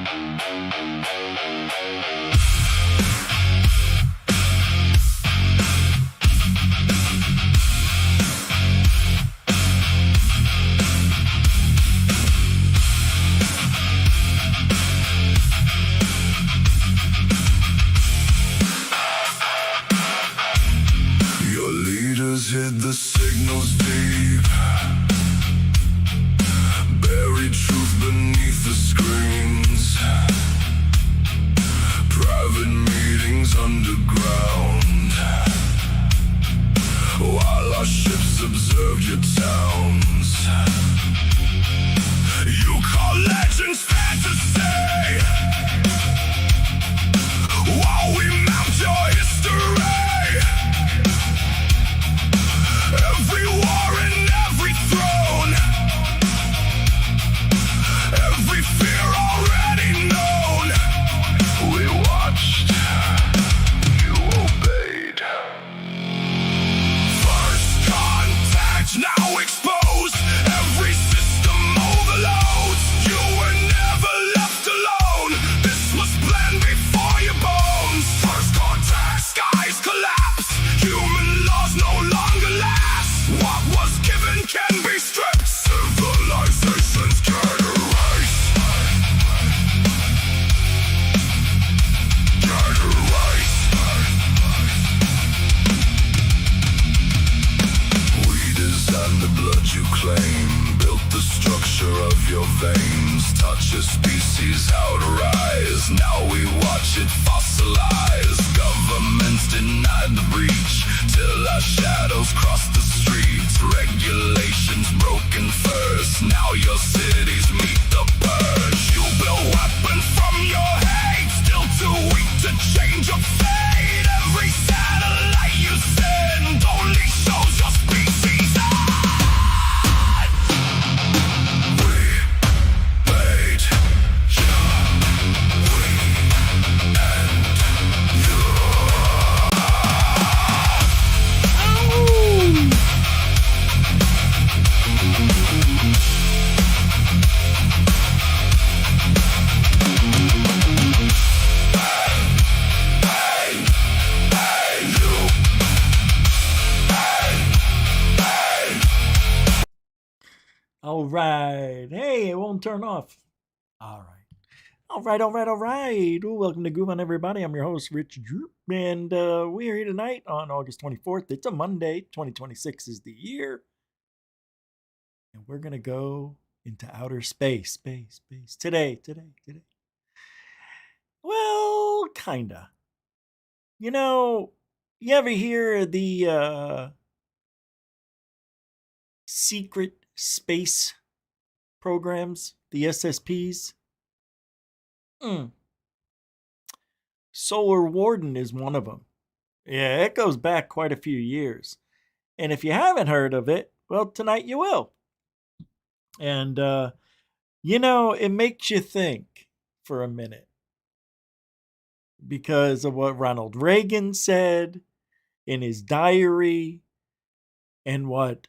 Your leaders hid the signals deep, buried truth beneath the screens. Private meetings underground, while our ships observed your towns. You call legends fantasy, while we mount your history. Every war and every throne, every fear already known. We watched, you obeyed. First contact, now exposed. Every system overloads. You were never left alone. This was planned before your bones. First contact, skies collapse. Human laws no longer last. What was given can be stripped. Civilizations can erase. Can erase. We designed the blood you claim, built the structure of your veins, taught your species how to rise. Now we watch it fossilize. Governments denied the breach, till our shadows cross the streets. Regulations broken first. Now your cities meet the purge. You build weapons from your hate, still too weak to change your fate. Every satellite you send only shows your species end. We made you. We end you. All right. Hey, it won't turn off. All right. All right. Ooh, welcome to Groove On, everybody. I'm your host, Rich Droop, and we are here tonight on August 24th. It's a Monday. 2026 is the year. And we're going to go into outer space. Today. Well, kinda. You know, you ever hear the secret space programs, the SSPs? Solar Warden is one of them. Yeah, it goes back quite a few years. And if you haven't heard of it, well, tonight you will. And, it makes you think for a minute. Because of what Ronald Reagan said in his diary and what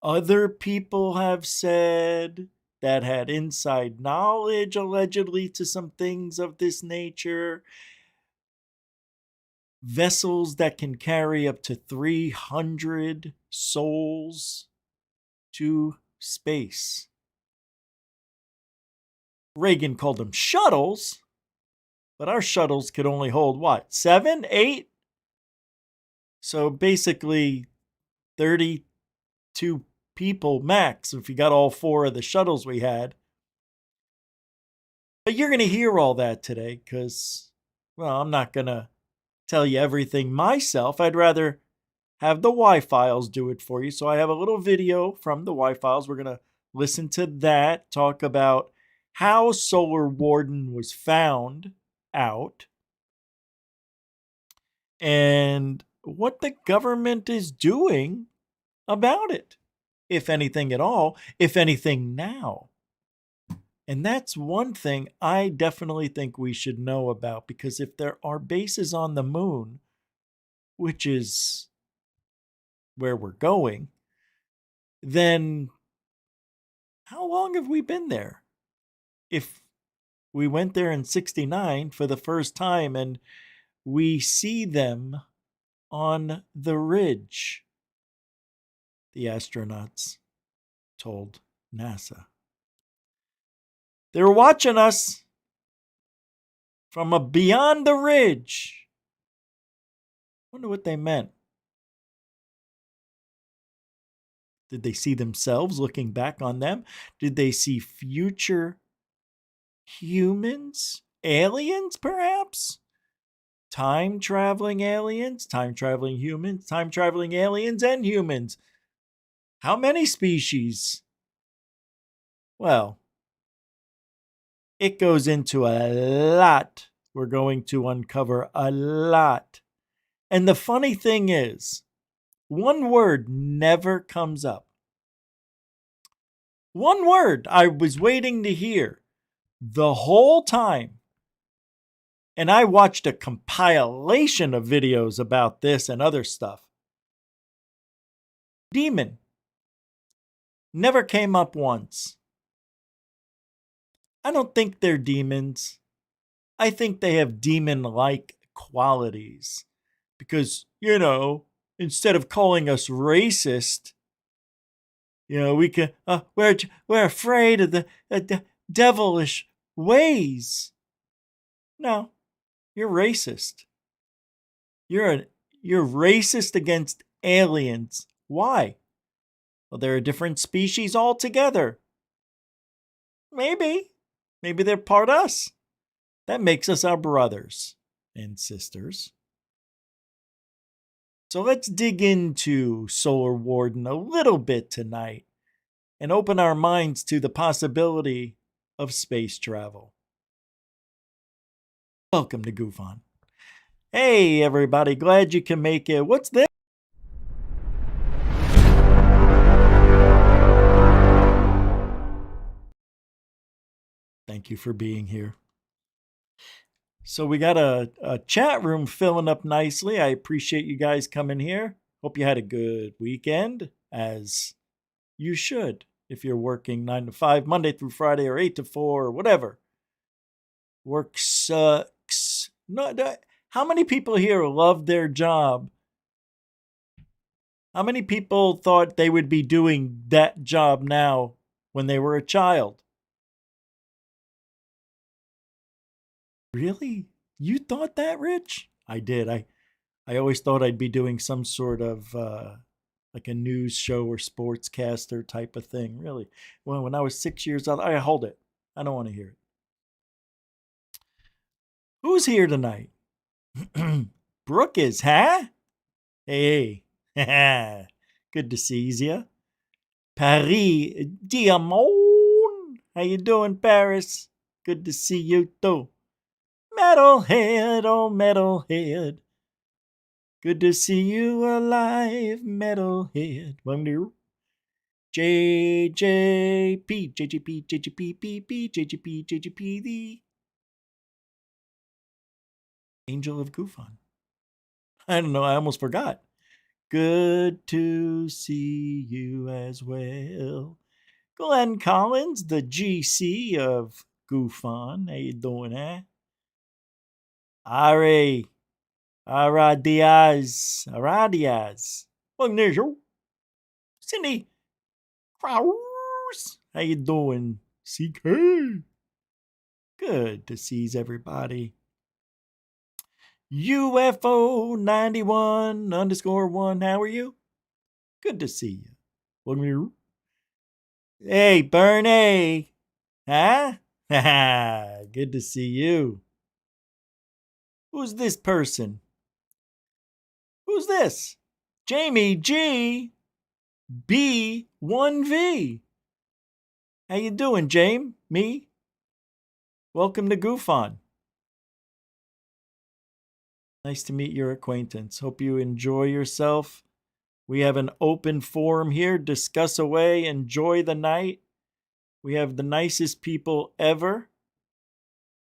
other people have said that had inside knowledge, allegedly, to some things of this nature. Vessels that can carry up to 300 souls to space. Reagan called them shuttles, but our shuttles could only hold what? 7, 8? So basically 32 people max if you got all 4 of the shuttles we had. But you're going to hear all that today because, well, I'm not going to tell you everything myself. I'd rather have the Y-Files do it for you. So I have a little video from the Y-Files. We're going to listen to that, talk about how Solar Warden was found out, and what the government is doing about it, if anything at all, if anything now. And that's one thing I definitely think we should know about, because if there are bases on the moon, which is where we're going, then how long have we been there? If We went there in 69 for the first time, and we see them on the ridge, the astronauts told NASA. They were watching us from beyond the ridge. Wonder what they meant. Did they see themselves looking back on them? Did they see future humans? Aliens, perhaps? Time-traveling aliens? Time-traveling humans? Time-traveling aliens and humans? How many species? Well, it goes into a lot. We're going to uncover a lot. And the funny thing is, one word never comes up. One word I was waiting to hear the whole time. And I watched a compilation of videos about this and other stuff. Demon. Never came up once. I don't think they're demons. I think they have demon-like qualities. Because, instead of calling us racist, we can, we're afraid of the devilish ways. No, you're racist. You're racist against aliens. Why? Well, they're a different species altogether. Maybe they're part us. That makes us our brothers and sisters. So let's dig into Solar Warden a little bit tonight and open our minds to the possibility of space travel. Welcome to Goof On. Hey everybody, glad you can make it. What's this? Thank you for being here. So we got a chat room filling up nicely. I appreciate you guys coming here. Hope you had a good weekend, as you should if you're working 9 to 5, Monday through Friday, or 8 to 4, or whatever. Work sucks. How many people here love their job? How many people thought they would be doing that job now when they were a child? Really? You thought that, Rich? I did. I always thought I'd be doing some sort of like a news show or sportscaster type of thing. Really. Well, when I was 6 years old, I hold it. I don't want to hear it. Who's here tonight? Brooke is, huh? Hey. Good to see you. Paris Diamond. How you doing, Paris? Good to see you too. Metalhead, oh metalhead. Good to see you alive, metalhead. One new JJP, JJP, JJP, JJP, JJP, the Angel of Goof On. I don't know, I almost forgot. Good to see you as well. Glenn Collins, the GC of Goof On. How you doing, eh? Ari. Aradiaz. Welcome there, show. Cindy Krause. How you doing, CK? Good to see everybody. UFO 91_1. How are you? Good to see you. Welcome here. Hey, Bernie. Huh? Good to see you. Who's this person? Who's this? Jamie G. B1V. How you doing, James? Me? Welcome to Goof On. Nice to meet your acquaintance. Hope you enjoy yourself. We have an open forum here. Discuss away. Enjoy the night. We have the nicest people ever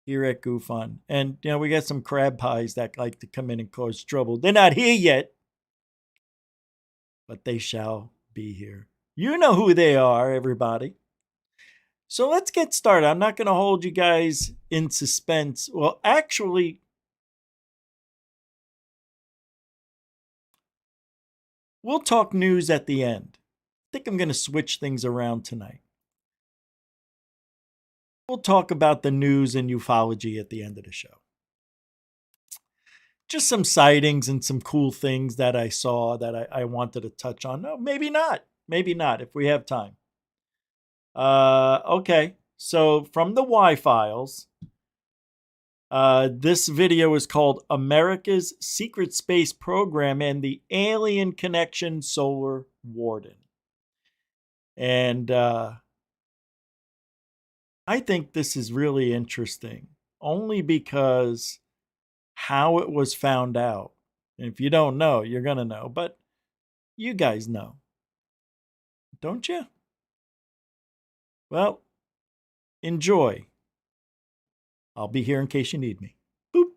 here at Goof On. And, we got some crab pies that like to come in and cause trouble. They're not here yet, but they shall be here. You know who they are, everybody. So let's get started. I'm not going to hold you guys in suspense. Well, actually, we'll talk news at the end. I think I'm going to switch things around tonight. We'll talk about the news and ufology at the end of the show. Just some sightings and some cool things that I saw that I wanted to touch on. No, maybe not. Maybe not if we have time. Okay. So from the Y-Files, this video is called America's Secret Space Program and the Alien Connection Solar Warden. And I think this is really interesting, only because how it was found out. And if you don't know, you're going to know, but you guys know. Don't you? Well, enjoy. I'll be here in case you need me. Boop.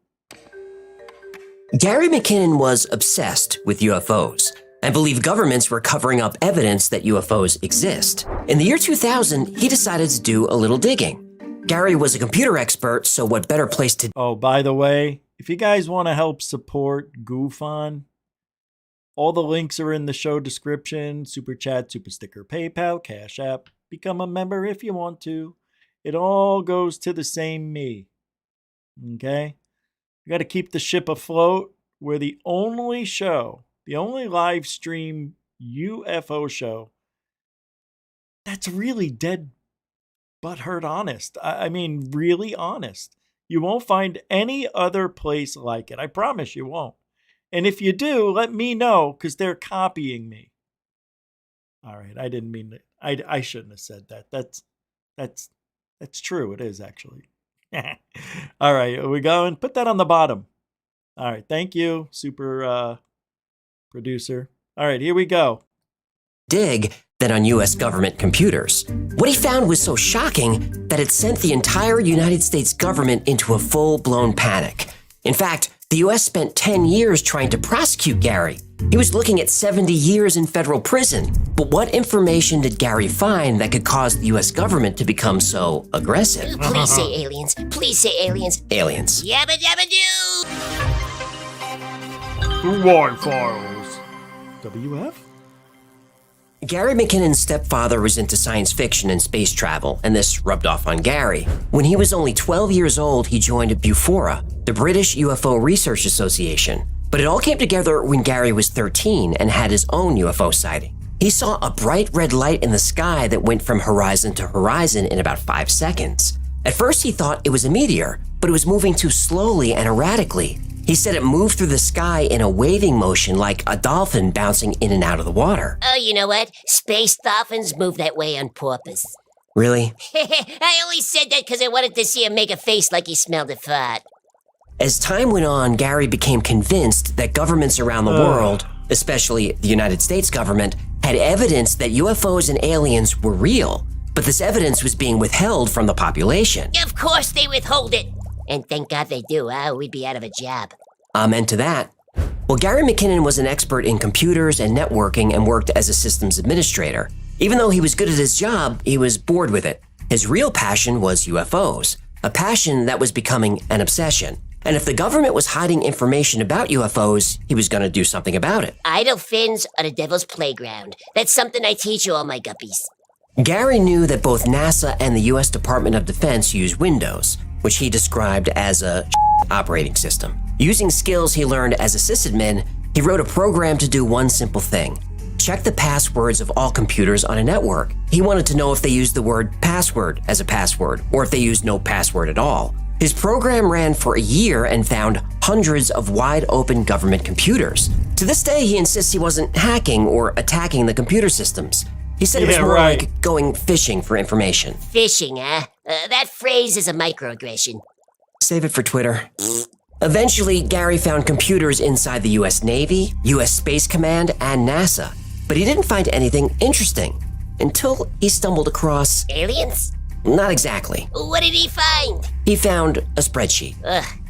Gary McKinnon was obsessed with UFOs and believed governments were covering up evidence that UFOs exist. In the year 2000, he decided to do a little digging. Gary was a computer expert, so what better place to... Oh, by the way, if you guys want to help support GoofOn, all the links are in the show description. Super Chat, Super Sticker, PayPal, Cash App. Become a member if you want to. It all goes to the same me. Okay? You got to keep the ship afloat. We're the only show, the only live stream UFO show that's really dead butthurt honest. I mean, really honest. You won't find any other place like it. I promise you won't. And if you do, let me know, because they're copying me. All right, I didn't mean to. I shouldn't have said that. That's true. It is actually. All right, are we going? Put that on the bottom. All right, thank you, super producer. All right, here we go. dig than on U.S. government computers. What he found was so shocking that it sent the entire United States government into a full-blown panic. In fact, the U.S. spent 10 years trying to prosecute Gary. He was looking at 70 years in federal prison. But what information did Gary find that could cause the U.S. government to become so aggressive? Please say aliens. Please say aliens. Aliens. Yabba dabba doo! The Y-Files. WF? Gary McKinnon's stepfather was into science fiction and space travel, and this rubbed off on Gary. When he was only 12 years old, he joined BUFORA, the British UFO Research Association. But it all came together when Gary was 13 and had his own UFO sighting. He saw a bright red light in the sky that went from horizon to horizon in about 5 seconds. At first, he thought it was a meteor, but it was moving too slowly and erratically. He said it moved through the sky in a waving motion like a dolphin bouncing in and out of the water. Oh, you know what? Space dolphins move that way on purpose. Really? I only said that because I wanted to see him make a face like he smelled a fart. As time went on, Gary became convinced that governments around the world, especially the United States government, had evidence that UFOs and aliens were real. But this evidence was being withheld from the population. Of course they withhold it. And thank God they do. We'd be out of a job. Amen to that. Well, Gary McKinnon was an expert in computers and networking and worked as a systems administrator. Even though he was good at his job, he was bored with it. His real passion was UFOs, a passion that was becoming an obsession. And if the government was hiding information about UFOs, he was going to do something about it. Idle fins are the devil's playground. That's something I teach all my guppies. Gary knew that both NASA and the U.S. Department of Defense use Windows, which he described as a operating system. Using skills he learned as a sysadmin, he wrote a program to do one simple thing: check the passwords of all computers on a network. He wanted to know if they used the word password as a password, or if they used no password at all. His program ran for a year and found hundreds of wide-open government computers. To this day, he insists he wasn't hacking or attacking the computer systems. He said it was more like going fishing for information. Fishing, huh? That phrase is a microaggression. Save it for Twitter. Eventually, Gary found computers inside the U.S. Navy, U.S. Space Command, and NASA. But he didn't find anything interesting until he stumbled across... Aliens? Not exactly. What did he find? He found a spreadsheet.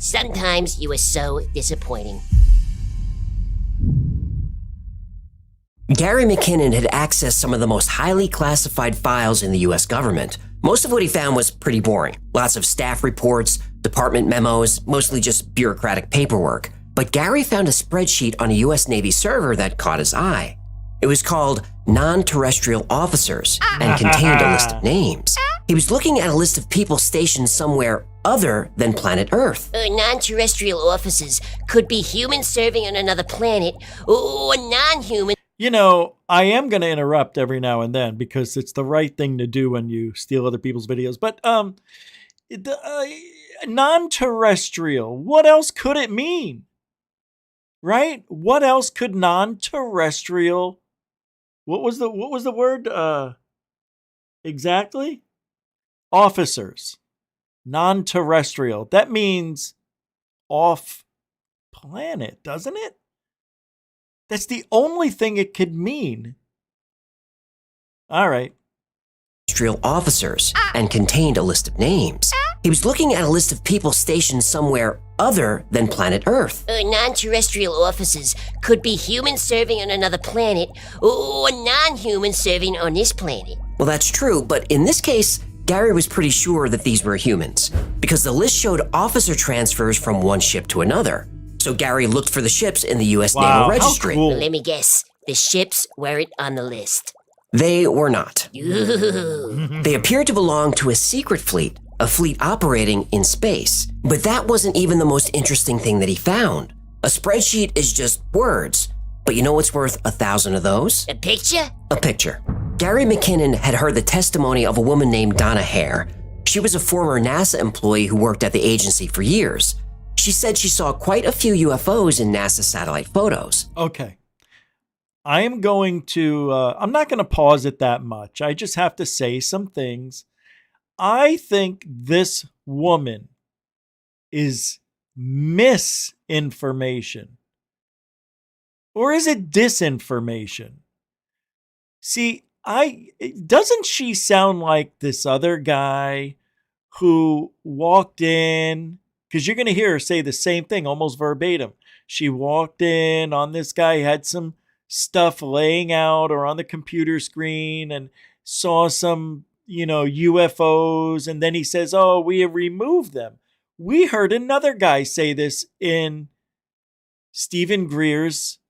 Sometimes you are so disappointing. Gary McKinnon had accessed some of the most highly classified files in the U.S. government. Most of what he found was pretty boring. Lots of staff reports, department memos, mostly just bureaucratic paperwork. But Gary found a spreadsheet on a US Navy server that caught his eye. It was called Non-Terrestrial Officers and contained a list of names. He was looking at a list of people stationed somewhere other than planet Earth. Non-terrestrial officers could be humans serving on another planet or non-human. You know, I am going to interrupt every now and then because it's the right thing to do when you steal other people's videos. But non-terrestrial, what else could it mean? Right? What else could non-terrestrial? What was the word? Exactly? Officers. Non-terrestrial. That means off planet, doesn't it? That's the only thing it could mean. All right. Terrestrial officers and contained a list of names. He was looking at a list of people stationed somewhere other than planet Earth. Non-terrestrial officers could be humans serving on another planet or non-humans serving on this planet. Well, that's true, but in this case, Gary was pretty sure that these were humans because the list showed officer transfers from one ship to another. So Gary looked for the ships in the U.S. Naval Registry. How cool. Let me guess. The ships weren't on the list. They were not. Ooh. They appeared to belong to a secret fleet, a fleet operating in space. But that wasn't even the most interesting thing that he found. A spreadsheet is just words. But you know what's worth 1,000 of those? A picture? A picture. Gary McKinnon had heard the testimony of a woman named Donna Hare. She was a former NASA employee who worked at the agency for years. She said she saw quite a few UFOs in NASA satellite photos. Okay. I am going to, I'm not going to pause it that much. I just have to say some things. I think this woman is misinformation. Or is it disinformation? See, doesn't she sound like this other guy who walked in? Because you're going to hear her say the same thing almost verbatim. She walked in on this guy, had some stuff laying out or on the computer screen and saw some, UFOs. And then he says, oh, we have removed them. We heard another guy say this in Stephen Greer's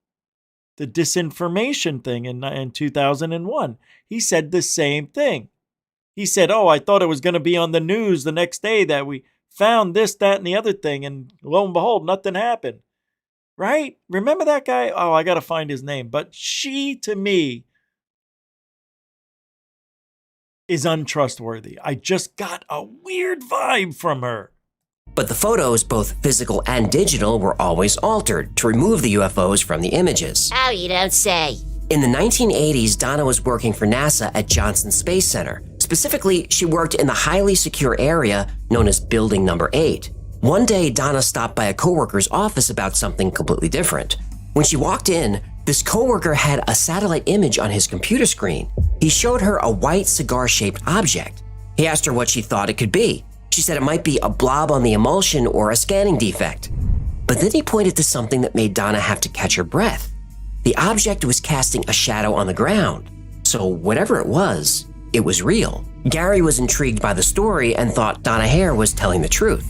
The Disinformation thing in 2001. He said the same thing. He said, oh, I thought it was going to be on the news the next day that we found this, that, and the other thing, and lo and behold, nothing happened. Right? Remember that guy? Oh, I got to find his name. But she, to me, is untrustworthy. I just got a weird vibe from her. But the photos, both physical and digital, were always altered to remove the UFOs from the images. Oh, you don't say. In the 1980s, Donna was working for NASA at Johnson Space Center. Specifically, she worked in the highly secure area known as Building Number 8. One day, Donna stopped by a coworker's office about something completely different. When she walked in, this coworker had a satellite image on his computer screen. He showed her a white cigar-shaped object. He asked her what she thought it could be. She said it might be a blob on the emulsion or a scanning defect. But then he pointed to something that made Donna have to catch her breath. The object was casting a shadow on the ground. So whatever it was real. Gary was intrigued by the story and thought Donna Hare was telling the truth.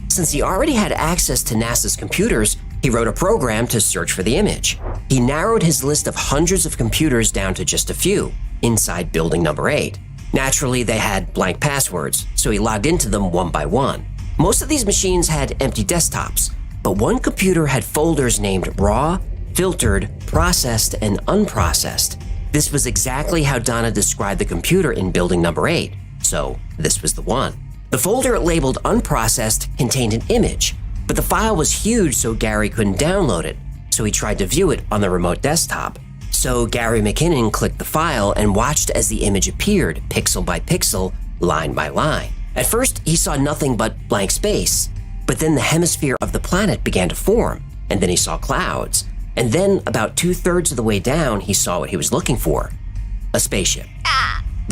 Since he already had access to NASA's computers, he wrote a program to search for the image. He narrowed his list of hundreds of computers down to just a few inside Building Number 8. Naturally, they had blank passwords, so he logged into them one by one. Most of these machines had empty desktops, but one computer had folders named raw, filtered, processed, and unprocessed. This was exactly how Donna described the computer in Building Number 8, so this was the one. The folder labeled unprocessed contained an image, but the file was huge so Gary couldn't download it, so he tried to view it on the remote desktop. So Gary McKinnon clicked the file and watched as the image appeared, pixel by pixel, line by line. At first, he saw nothing but blank space, but then the hemisphere of the planet began to form, and then he saw clouds. And then, about 2/3 of the way down, he saw what he was looking for, a spaceship.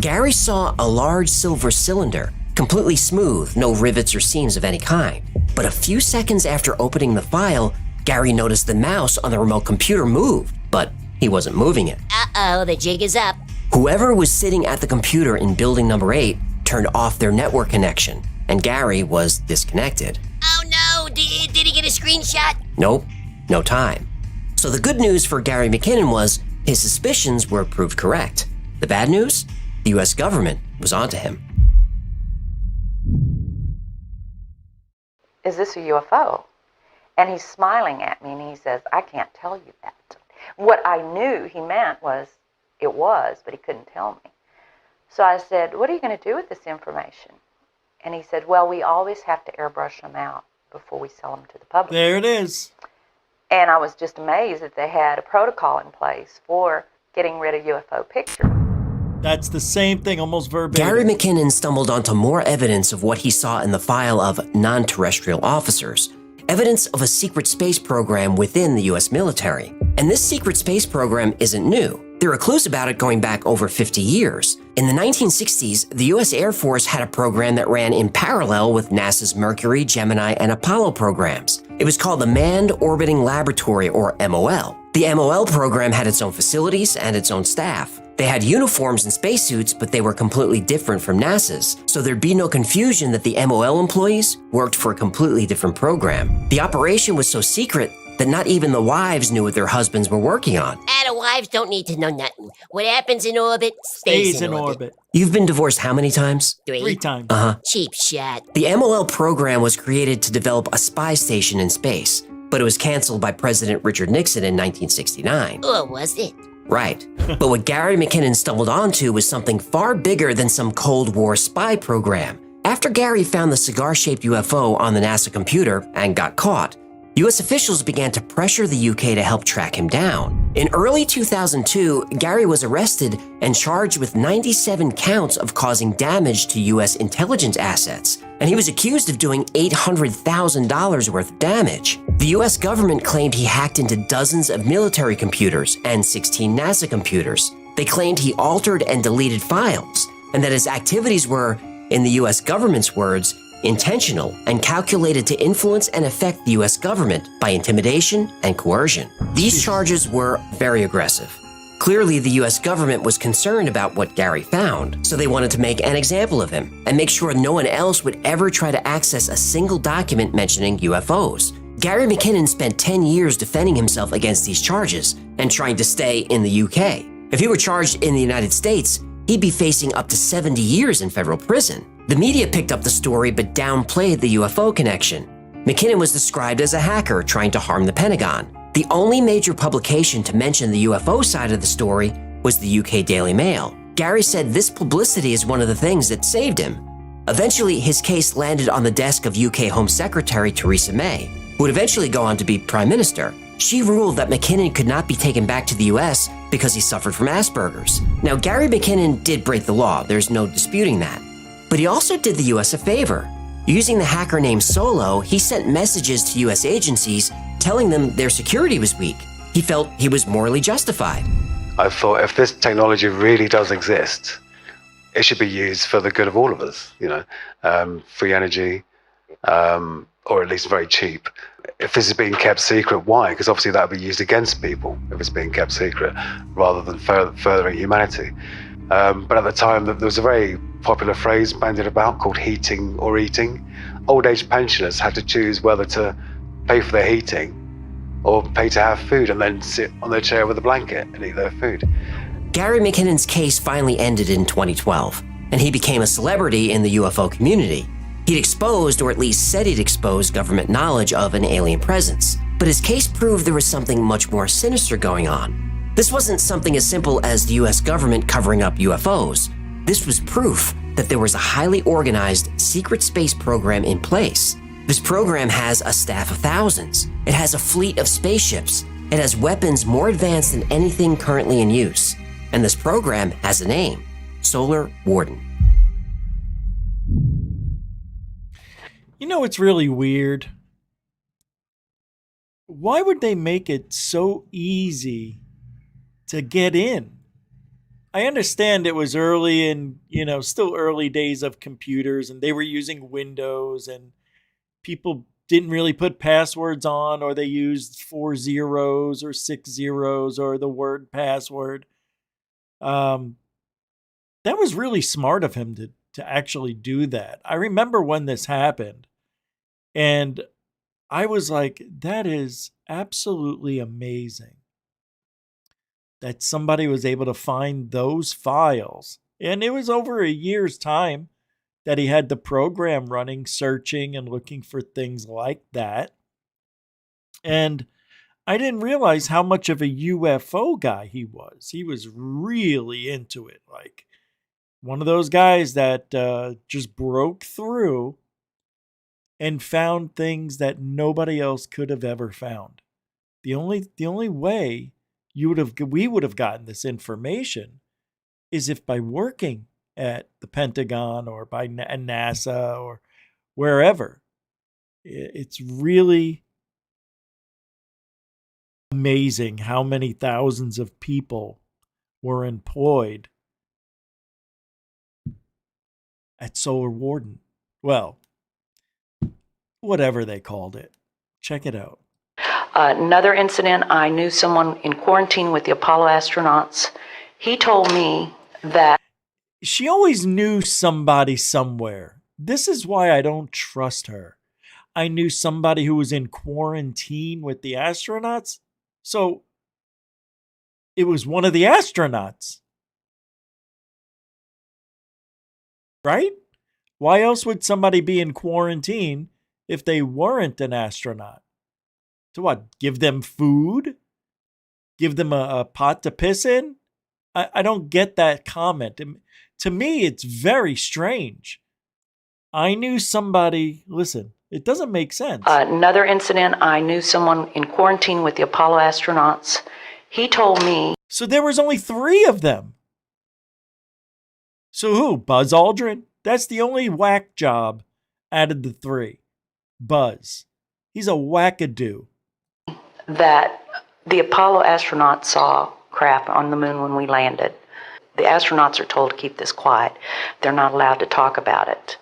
Gary saw a large silver cylinder, completely smooth, no rivets or seams of any kind. But a few seconds after opening the file, Gary noticed the mouse on the remote computer moved, but he wasn't moving it. Uh-oh, the jig is up. Whoever was sitting at the computer in Building Number 8 turned off their network connection, and Gary was disconnected. Oh no, did he get a screenshot? Nope, no time. So the good news for Gary McKinnon was his suspicions were proved correct. The bad news? The U.S. government was onto him. Is this a UFO? And he's smiling at me and he says, I can't tell you that. What I knew he meant was it was, but he couldn't tell me. So I said, what are you going to do with this information? And he said, well, we always have to airbrush them out before we sell them to the public. There it is. And I was just amazed that they had a protocol in place for getting rid of UFO pictures. That's the same thing, almost verbatim. Gary McKinnon stumbled onto more evidence of what he saw in the file of non-terrestrial officers, evidence of a secret space program within the U.S. military. And this secret space program isn't new. There are clues about it going back over 50 years. In the 1960s, the U.S. Air Force had a program that ran in parallel with NASA's Mercury, Gemini, and Apollo programs. It was called the Manned Orbiting Laboratory, or MOL. The MOL program had its own facilities and its own staff. They had uniforms and spacesuits, but they were completely different from NASA's, so there'd be no confusion that the MOL employees worked for a completely different program. The operation was so secret that not even the wives knew what their husbands were working on. The wives don't need to know nothing. What happens in orbit stays in orbit. You've been divorced how many times? 3 times. Cheap shot. The MOL program was created to develop a spy station in space, but it was canceled by President Richard Nixon in 1969. Or was it? Right. But what Gary McKinnon stumbled onto was something far bigger than some Cold War spy program. After Gary found the cigar-shaped UFO on the NASA computer and got caught, U.S. officials began to pressure the UK to help track him down. In early 2002, Gary was arrested and charged with 97 counts of causing damage to U.S. intelligence assets, and he was accused of doing $800,000 worth of damage. The U.S. government claimed he hacked into dozens of military computers and 16 NASA computers. They claimed he altered and deleted files, and that his activities were, in the U.S. government's words, intentional and calculated to influence and affect the U.S. government by intimidation and coercion. These charges were very aggressive. Clearly, the U.S. government was concerned about what Gary found, so they wanted to make an example of him and make sure no one else would ever try to access a single document mentioning UFOs. Gary McKinnon spent 10 years defending himself against these charges and trying to stay in the UK. If he were charged in the United States, he'd be facing up to 70 years in federal prison. The media picked up the story but downplayed the UFO connection. McKinnon was described as a hacker trying to harm the Pentagon. The only major publication to mention the UFO side of the story was the UK Daily Mail. Gary said this publicity is one of the things that saved him. Eventually, his case landed on the desk of UK Home Secretary Theresa May, who would eventually go on to be Prime Minister. She ruled that McKinnon could not be taken back to the US because he suffered from Asperger's. Now, Gary McKinnon did break the law, there's no disputing that. But he also did the US a favor. Using the hacker name Solo, he sent messages to US agencies telling them their security was weak. He felt he was morally justified. I thought if this technology really does exist, it should be used for the good of all of us, free energy, or at least very cheap. If this is being kept secret, why? Because obviously that would be used against people if it's being kept secret, rather than furthering humanity. But at the time, there was a very popular phrase bandied about called heating or eating. Old age pensioners had to choose whether to pay for their heating or pay to have food and then sit on their chair with a blanket and eat their food. Gary McKinnon's case finally ended in 2012, and he became a celebrity in the UFO community. He'd exposed, or at least said he'd exposed, government knowledge of an alien presence. But his case proved there was something much more sinister going on. This wasn't something as simple as the US government covering up UFOs. This was proof that there was a highly organized secret space program in place. This program has a staff of thousands. It has a fleet of spaceships. It has weapons more advanced than anything currently in use. And this program has a name: Solar Warden. You know, it's really weird. Why would they make it so easy to get in? I understand it was early and, still early days of computers, and they were using Windows, and people didn't really put passwords on, or they used 4 zeros or 6 zeros or the word password. That was really smart of him to actually do that. I remember when this happened, and I was like, that is absolutely amazing that somebody was able to find those files. And it was over a year's time that he had the program running, searching and looking for things like that. And I didn't realize how much of a UFO guy he was. He was really into it. Like one of those guys that just broke through and found things that nobody else could have ever found. The only way we would have gotten this information is if by working at the Pentagon or by NASA or wherever. It's really amazing how many thousands of people were employed at Solar Warden. Well, whatever they called it. Check it out. Another incident, I knew someone in quarantine with the Apollo astronauts. He told me that She always knew somebody somewhere. This is why I don't trust her. I knew somebody who was in quarantine with the astronauts. So it was one of the astronauts. Right? Why else would somebody be in quarantine if they weren't an astronaut? To what? Give them food? Give them a pot to piss in? I don't get that comment. To me, it's very strange. I knew somebody, listen, it doesn't make sense. another incident, I knew someone in quarantine with the Apollo astronauts. He told me. So there was only 3 of them. So who? Buzz Aldrin? That's the only whack job out of the 3. Buzz. He's a wackadoo. That the Apollo astronauts saw crap on the moon when we landed. The astronauts are told to keep this quiet. They're not allowed to talk about it.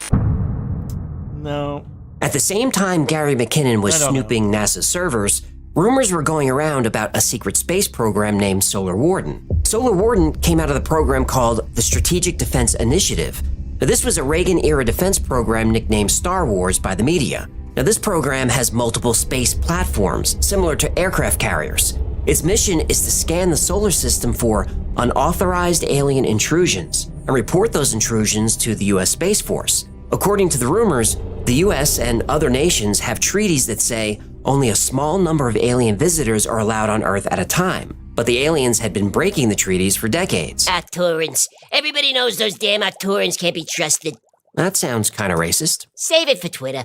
No. At the same time Gary McKinnon was I don't know. snooping NASA's servers, rumors were going around about a secret space program named Solar Warden. Solar Warden came out of the program called the Strategic Defense Initiative. Now, this was a Reagan-era defense program nicknamed Star Wars by the media. Now, this program has multiple space platforms, similar to aircraft carriers. Its mission is to scan the solar system for unauthorized alien intrusions and report those intrusions to the U.S. Space Force. According to the rumors, the U.S. and other nations have treaties that say only a small number of alien visitors are allowed on Earth at a time, but the aliens had been breaking the treaties for decades. Octorans. Everybody knows those damn Octorans can't be trusted. That sounds kind of racist. Save it for Twitter.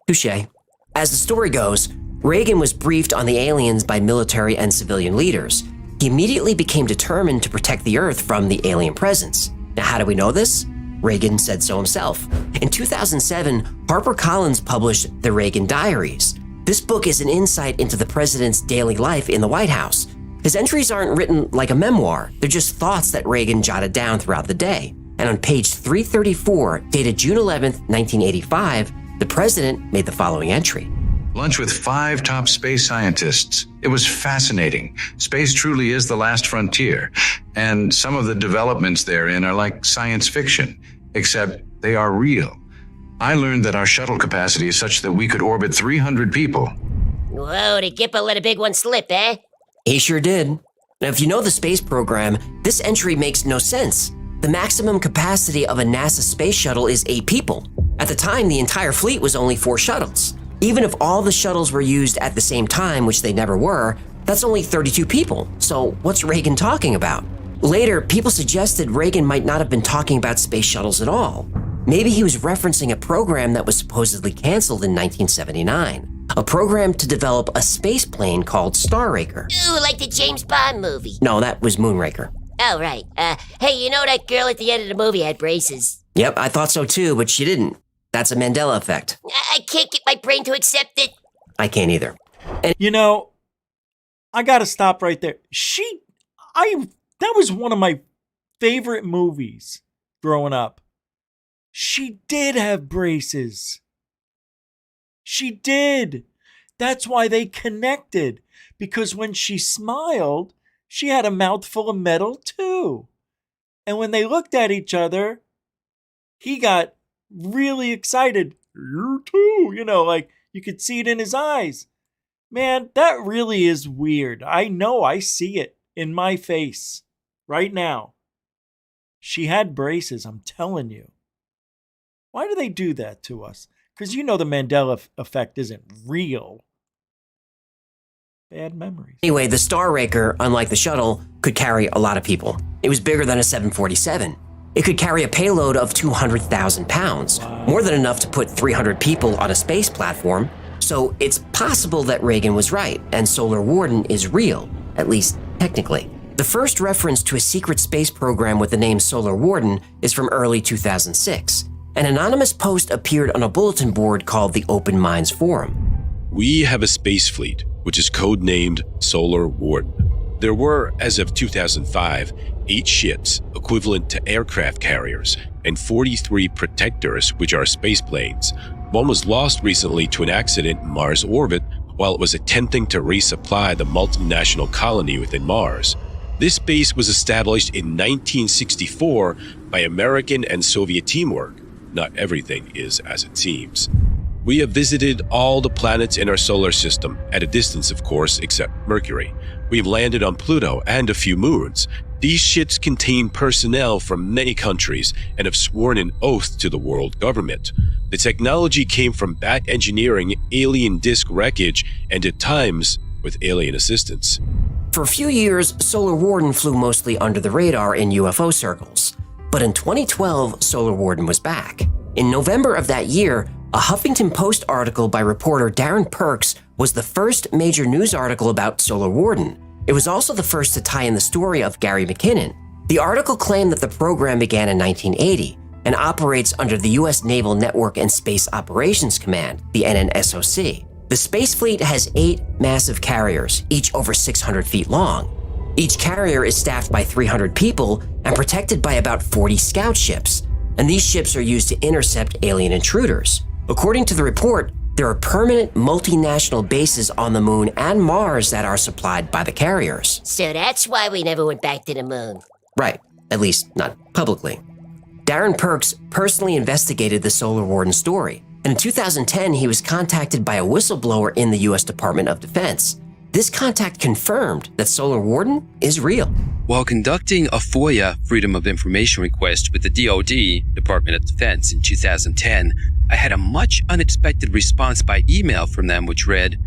Touché. As the story goes, Reagan was briefed on the aliens by military and civilian leaders. He immediately became determined to protect the Earth from the alien presence. Now, how do we know this? Reagan said so himself. In 2007, HarperCollins published The Reagan Diaries. This book is an insight into the president's daily life in the White House. His entries aren't written like a memoir. They're just thoughts that Reagan jotted down throughout the day. And on page 334, dated June 11th, 1985, the president made the following entry. Lunch with 5 top space scientists. It was fascinating. Space truly is the last frontier, and some of the developments therein are like science fiction, except they are real. I learned that our shuttle capacity is such that we could orbit 300 people. Whoa, did Gipper let a big one slip, eh? He sure did. Now, if you know the space program, this entry makes no sense. The maximum capacity of a NASA space shuttle is 8 people. At the time, the entire fleet was only 4 shuttles. Even if all the shuttles were used at the same time, which they never were, that's only 32 people. So what's Reagan talking about? Later, people suggested Reagan might not have been talking about space shuttles at all. Maybe he was referencing a program that was supposedly canceled in 1979. A program to develop a space plane called Starraker. Ooh, like the James Bond movie. No, that was Moonraker. Oh, right. Hey, you know that girl at the end of the movie had braces? Yep, I thought so too, but she didn't. That's a Mandela effect. I can't get my brain to accept it. I can't either. You know, I got to stop right there. That was one of my favorite movies growing up. She did have braces. She did. That's why they connected. Because when she smiled, she had a mouthful of metal too. And when they looked at each other, he got really excited. You too, like you could see it in his eyes. Man, that really is weird. I know, I see it in my face right now. She had braces, I'm telling you. Why do they do that to us? Because the Mandela effect isn't real. Bad memories. Anyway, the Star Raker, unlike the shuttle, could carry a lot of people. It was bigger than a 747. It could carry a payload of 200,000 pounds, more than enough to put 300 people on a space platform. So it's possible that Reagan was right, and Solar Warden is real, at least technically. The first reference to a secret space program with the name Solar Warden is from early 2006. An anonymous post appeared on a bulletin board called the Open Minds Forum. We have a space fleet, which is codenamed Solar Warden. There were, as of 2005, 8 ships, equivalent to aircraft carriers, and 43 protectors, which are space planes. One was lost recently to an accident in Mars orbit while it was attempting to resupply the multinational colony within Mars. This base was established in 1964 by American and Soviet teamwork. Not everything is as it seems. We have visited all the planets in our solar system, at a distance of course, except Mercury. We've landed on Pluto and a few moons. These ships contain personnel from many countries and have sworn an oath to the world government. The technology came from back engineering alien disk wreckage and at times with alien assistance. For a few years, Solar Warden flew mostly under the radar in UFO circles. But in 2012, Solar Warden was back. In November of that year, a Huffington Post article by reporter Darren Perks was the first major news article about Solar Warden. It was also the first to tie in the story of Gary McKinnon. The article claimed that the program began in 1980 and operates under the U.S. Naval Network and Space Operations Command, the NNSOC. The space fleet has 8 massive carriers, each over 600 feet long. Each carrier is staffed by 300 people and protected by about 40 scout ships, and these ships are used to intercept alien intruders. According to the report, there are permanent multinational bases on the moon and Mars that are supplied by the carriers. So that's why we never went back to the moon. Right, at least not publicly. Darren Perks personally investigated the Solar Warden story, and in 2010 he was contacted by a whistleblower in the U.S. Department of Defense. This contact confirmed that Solar Warden is real. While conducting a FOIA Freedom of Information request with the DoD, Department of Defense, in 2010, I had a much unexpected response by email from them which read,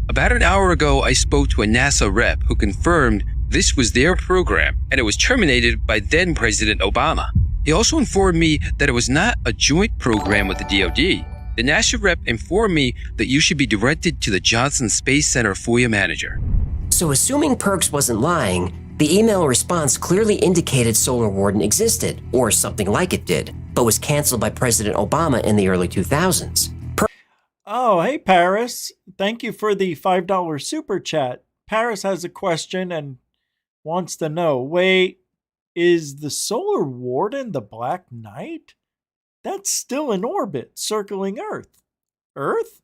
"About an hour ago, I spoke to a NASA rep who confirmed this was their program and it was terminated by then President Obama. He also informed me that it was not a joint program with the DoD. The NASA rep informed me that you should be directed to the Johnson Space Center FOIA manager." So assuming Perks wasn't lying, the email response clearly indicated Solar Warden existed, or something like it did, but was canceled by President Obama in the early 2000s. Oh, hey, Paris. Thank you for the $5 super chat. Paris has a question and wants to know, wait, is the Solar Warden the Black Knight? That's still in orbit, circling Earth. Earth?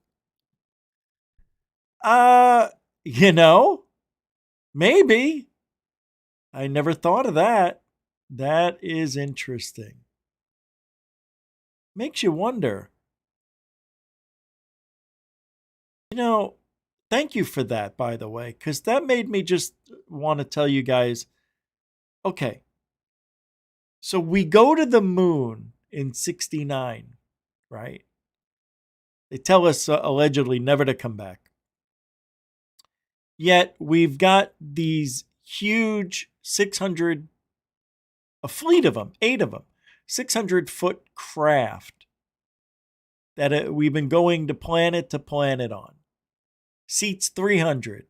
Maybe. I never thought of that. That is interesting. Makes you wonder. Thank you for that, by the way, because that made me just want to tell you guys, okay, so we go to the moon in 69, right? They tell us allegedly never to come back. Yet we've got these huge 600, a fleet of them, 8 of them, 600-foot craft that we've been going to planet on. Seats 300.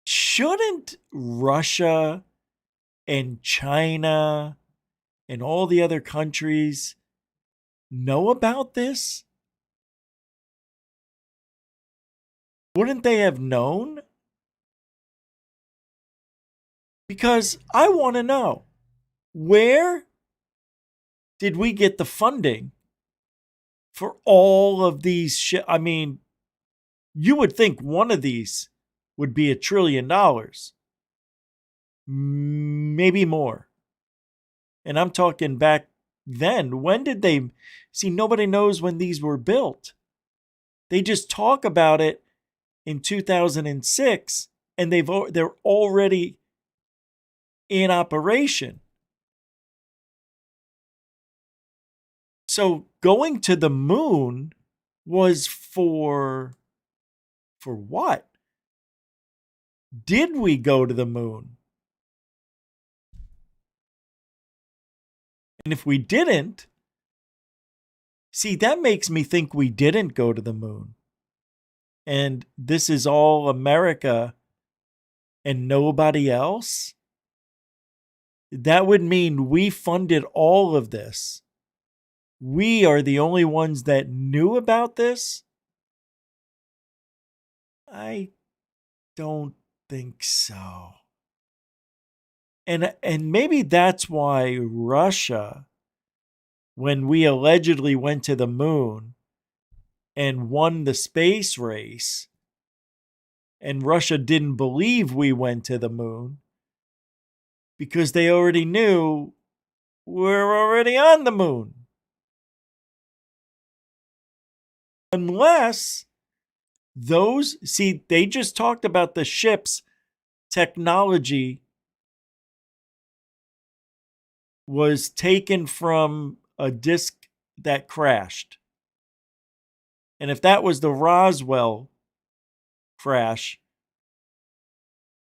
Shouldn't Russia and China and all the other countries know about this? Wouldn't they have known? Because I want to know, where did we get the funding for all of these I mean, you would think one of these would be $1 trillion. maybe more. And I'm talking back then. When did they see? Nobody knows when these were built. They just talk about it in 2006, and they're already in operation. So going to the moon was for what? Did we go to the moon? And if we didn't, see, that makes me think we didn't go to the moon. And this is all America and nobody else. That would mean we funded all of this. We are the only ones that knew about this? I don't think so. And maybe that's why Russia, when we allegedly went to the moon and won the space race, and Russia didn't believe we went to the moon because they already knew we're already on the moon. Unless they just talked about the ship's technology was taken from a disk that crashed. And if that was the Roswell crash,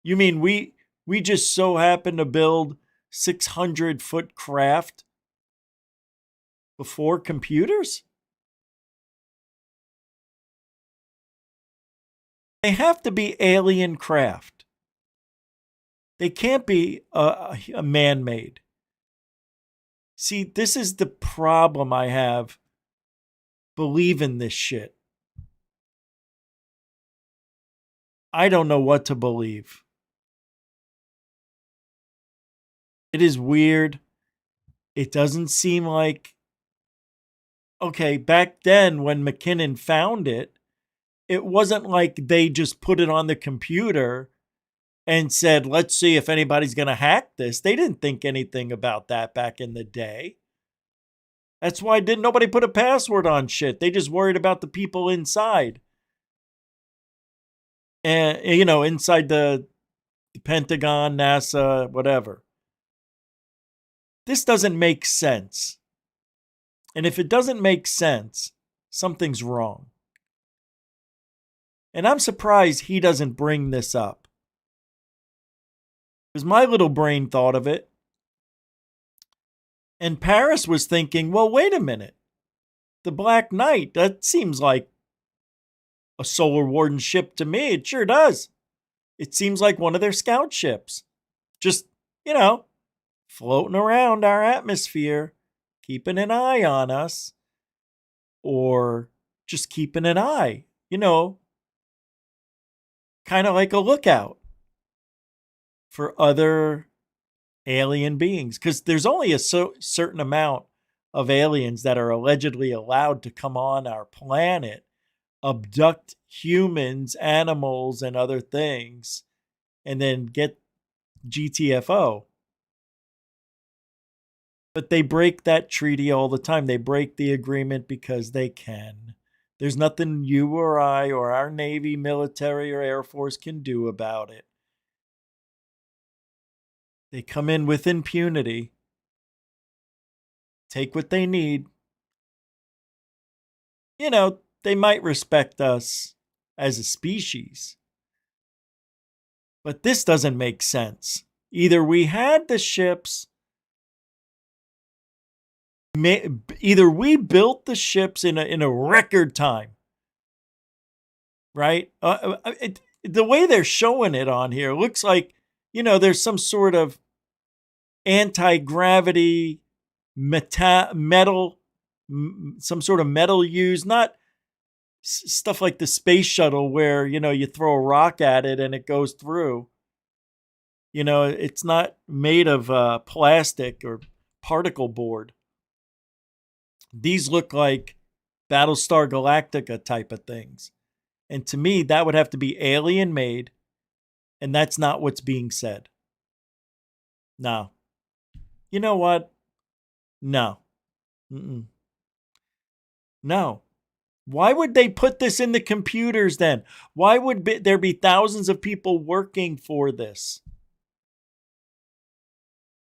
you mean we just so happened to build 600-foot craft before computers? They have to be alien craft. They can't be a man-made. See, this is the problem I have believing this shit. I don't know what to believe. It is weird. It doesn't seem like... Okay, back then when McKinnon found it, it wasn't like they just put it on the computer and said, let's see if anybody's going to hack this. They didn't think anything about that back in the day. That's why nobody put a password on shit. They just worried about the people inside. And, inside the Pentagon, NASA, whatever. This doesn't make sense. And if it doesn't make sense, something's wrong. And I'm surprised he doesn't bring this up. Because my little brain thought of it. And Paris was thinking, well, wait a minute. The Black Knight, that seems like a Solar Warden ship to me. It sure does. It seems like one of their scout ships. Just, floating around our atmosphere, keeping an eye on us. Or just keeping an eye, kind of like a lookout for other alien beings. Because there's only a certain amount of aliens that are allegedly allowed to come on our planet, abduct humans, animals, and other things, and then get GTFO. But they break that treaty all the time. They break the agreement because they can. There's nothing you or I or our Navy, military, or Air Force can do about it. They come in with impunity, take what they need. They might respect us as a species. But this doesn't make sense. Either we had the ships, either we built the ships in a record time, right? The way they're showing it on here looks like, there's some sort of anti-gravity metal, some sort of metal used, not stuff like the space shuttle where, you throw a rock at it and it goes through. It's not made of plastic or particle board. These look like Battlestar Galactica type of things. And to me, that would have to be alien made. And that's not what's being said. No. You know what? No. No. Why would they put this in the computers then? Why would there be thousands of people working for this?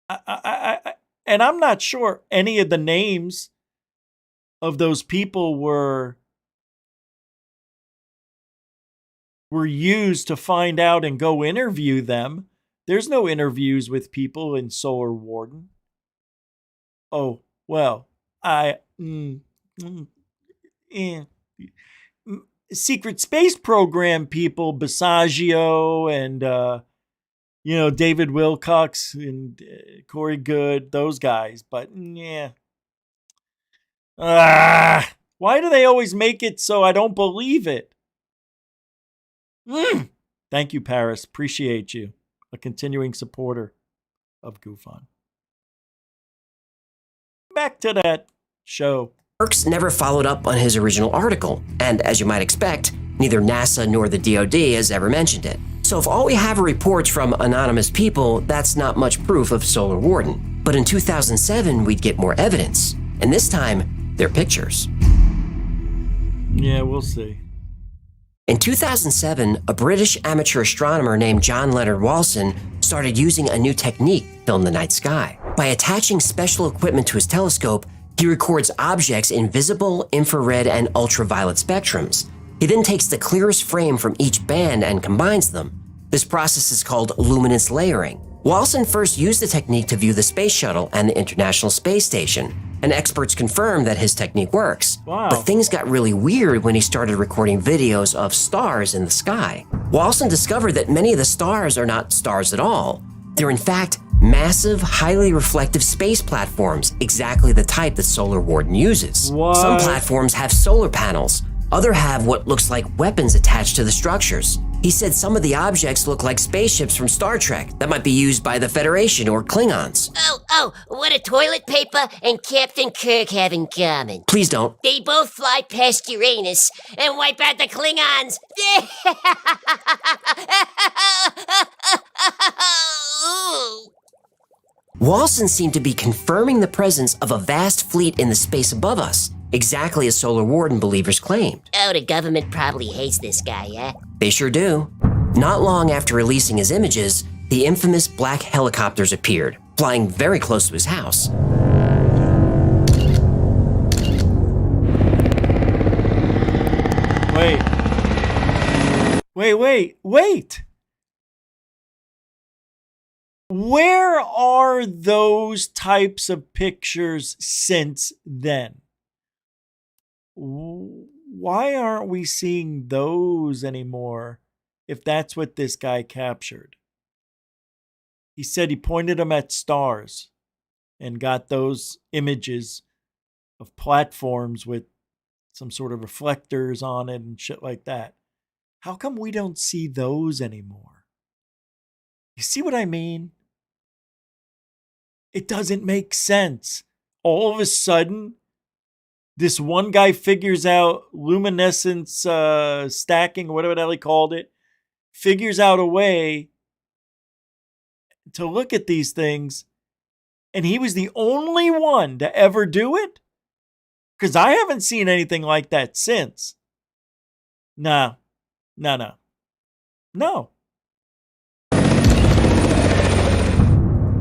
And I'm not sure any of the names of those people were used to find out and go interview them. There's no interviews with people in Solar Warden. Oh, well, Secret Space Program people, Basagio and, David Wilcox and Corey Good, those guys. But, yeah. Why do they always make it so I don't believe it? Thank you, Paris. Appreciate you. A continuing supporter of GoofOn. Back to that show. Burks never followed up on his original article, and as you might expect, neither NASA nor the DoD has ever mentioned it. So if all we have are reports from anonymous people, that's not much proof of Solar Warden. But in 2007, we'd get more evidence, and this time, they're pictures. Yeah, we'll see. In 2007, a British amateur astronomer named John Leonard Walson started using a new technique to film the night sky. By attaching special equipment to his telescope, he records objects in visible, infrared, and ultraviolet spectrums. He then takes the clearest frame from each band and combines them. This process is called luminance layering. Walson first used the technique to view the space shuttle and the International Space Station, and experts confirmed that his technique works. Wow. But things got really weird when he started recording videos of stars in the sky. Walson discovered that many of the stars are not stars at all. They're in fact massive, highly reflective space platforms, exactly the type that Solar Warden uses. What? Some platforms have solar panels. Others have what looks like weapons attached to the structures. He said some of the objects look like spaceships from Star Trek that might be used by the Federation or Klingons. Oh, what do toilet paper and Captain Kirk have in common? Please don't. They both fly past Uranus and wipe out the Klingons. Walson seemed to be confirming the presence of a vast fleet in the space above us, exactly as Solar Warden believers claimed. Oh, the government probably hates this guy, huh? They sure do. Not long after releasing his images, the infamous black helicopters appeared, flying very close to his house. Wait. Where are those types of pictures since then? Why aren't we seeing those anymore if that's what this guy captured? He said he pointed them at stars and got those images of platforms with some sort of reflectors on it and shit like that. How come we don't see those anymore? You see what I mean? It doesn't make sense. All of a sudden, this one guy figures out luminescence stacking, or whatever the hell he called it, figures out a way to look at these things, and he was the only one to ever do it? Because I haven't seen anything like that since. No.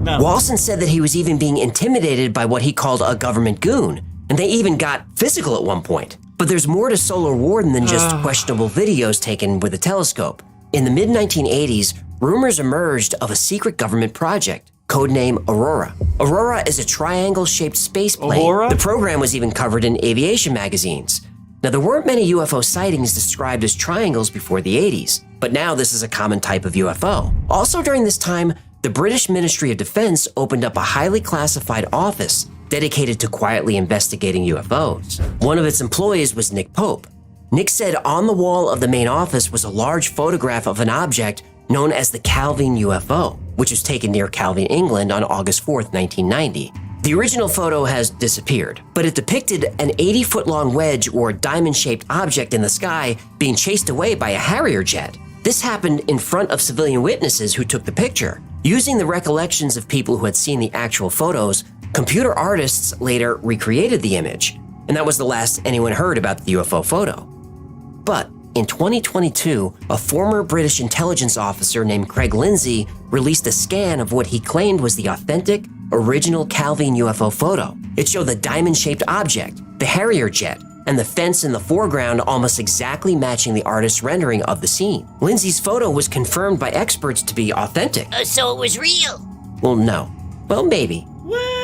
Walson said that he was even being intimidated by what he called a government goon, and they even got physical at one point. But there's more to Solar Warden than just questionable videos taken with a telescope. In the mid-1980s, rumors emerged of a secret government project, codename Aurora. Aurora is a triangle-shaped space plane. Aurora? The program was even covered in aviation magazines. Now, there weren't many UFO sightings described as triangles before the 80s, but now this is a common type of UFO. Also during this time, the British Ministry of Defense opened up a highly classified office dedicated to quietly investigating UFOs. One of its employees was Nick Pope. Nick said on the wall of the main office was a large photograph of an object known as the Calvin UFO, which was taken near Calvin, England on August 4th, 1990. The original photo has disappeared, but it depicted an 80-foot-long wedge or diamond-shaped object in the sky being chased away by a Harrier jet. This happened in front of civilian witnesses who took the picture. Using the recollections of people who had seen the actual photos, computer artists later recreated the image, and that was the last anyone heard about the UFO photo. But in 2022, a former British intelligence officer named Craig Lindsay released a scan of what he claimed was the authentic, original Calvin UFO photo. It showed the diamond-shaped object, the Harrier jet, and the fence in the foreground almost exactly matching the artist's rendering of the scene. Lindsay's photo was confirmed by experts to be authentic. So it was real. Well, no. Well, maybe.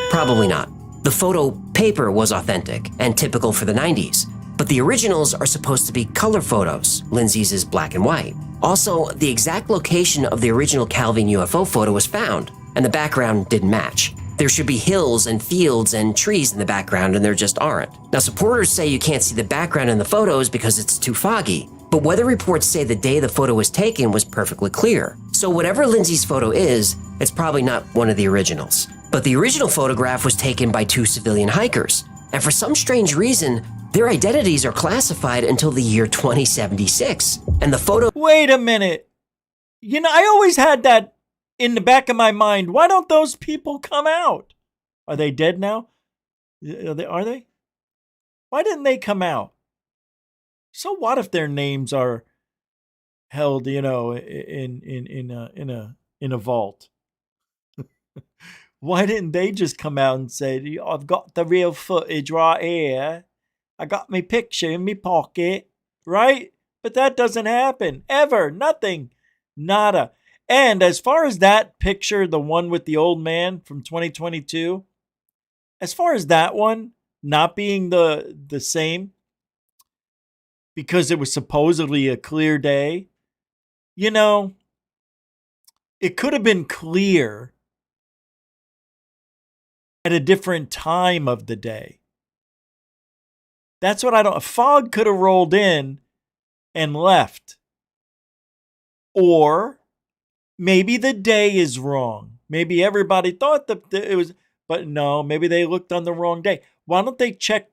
Probably not. The photo paper was authentic and typical for the 90s, but the originals are supposed to be color photos. Lindsay's is black and white. Also, the exact location of the original Calvin UFO photo was found, and the background didn't match. There should be hills and fields and trees in the background, and there just aren't. Now, supporters say you can't see the background in the photos because it's too foggy, but weather reports say the day the photo was taken was perfectly clear. So whatever Lindsay's photo is, it's probably not one of the originals. But the original photograph was taken by 2 civilian hikers, and for some strange reason, their identities are classified until the year 2076, and the photo— Wait a minute. You know, I always had that in the back of my mind. Why don't those people come out? Are they dead now? Are they? Why didn't they come out? So what if their names are held, you know, in a vault? Why didn't they just come out and say, I've got the real footage right here. I got my picture in my pocket, right? But that doesn't happen. Ever. Nothing. Nada. And as far as that picture, the one with the old man from 2022, as far as that one not being the same, because it was supposedly a clear day, you know, it could have been clear at a different time of the day. That's what I don't— fog could have rolled in and left. Or maybe the day is wrong. Maybe everybody thought that it was, but no, maybe they looked on the wrong day. Why don't they check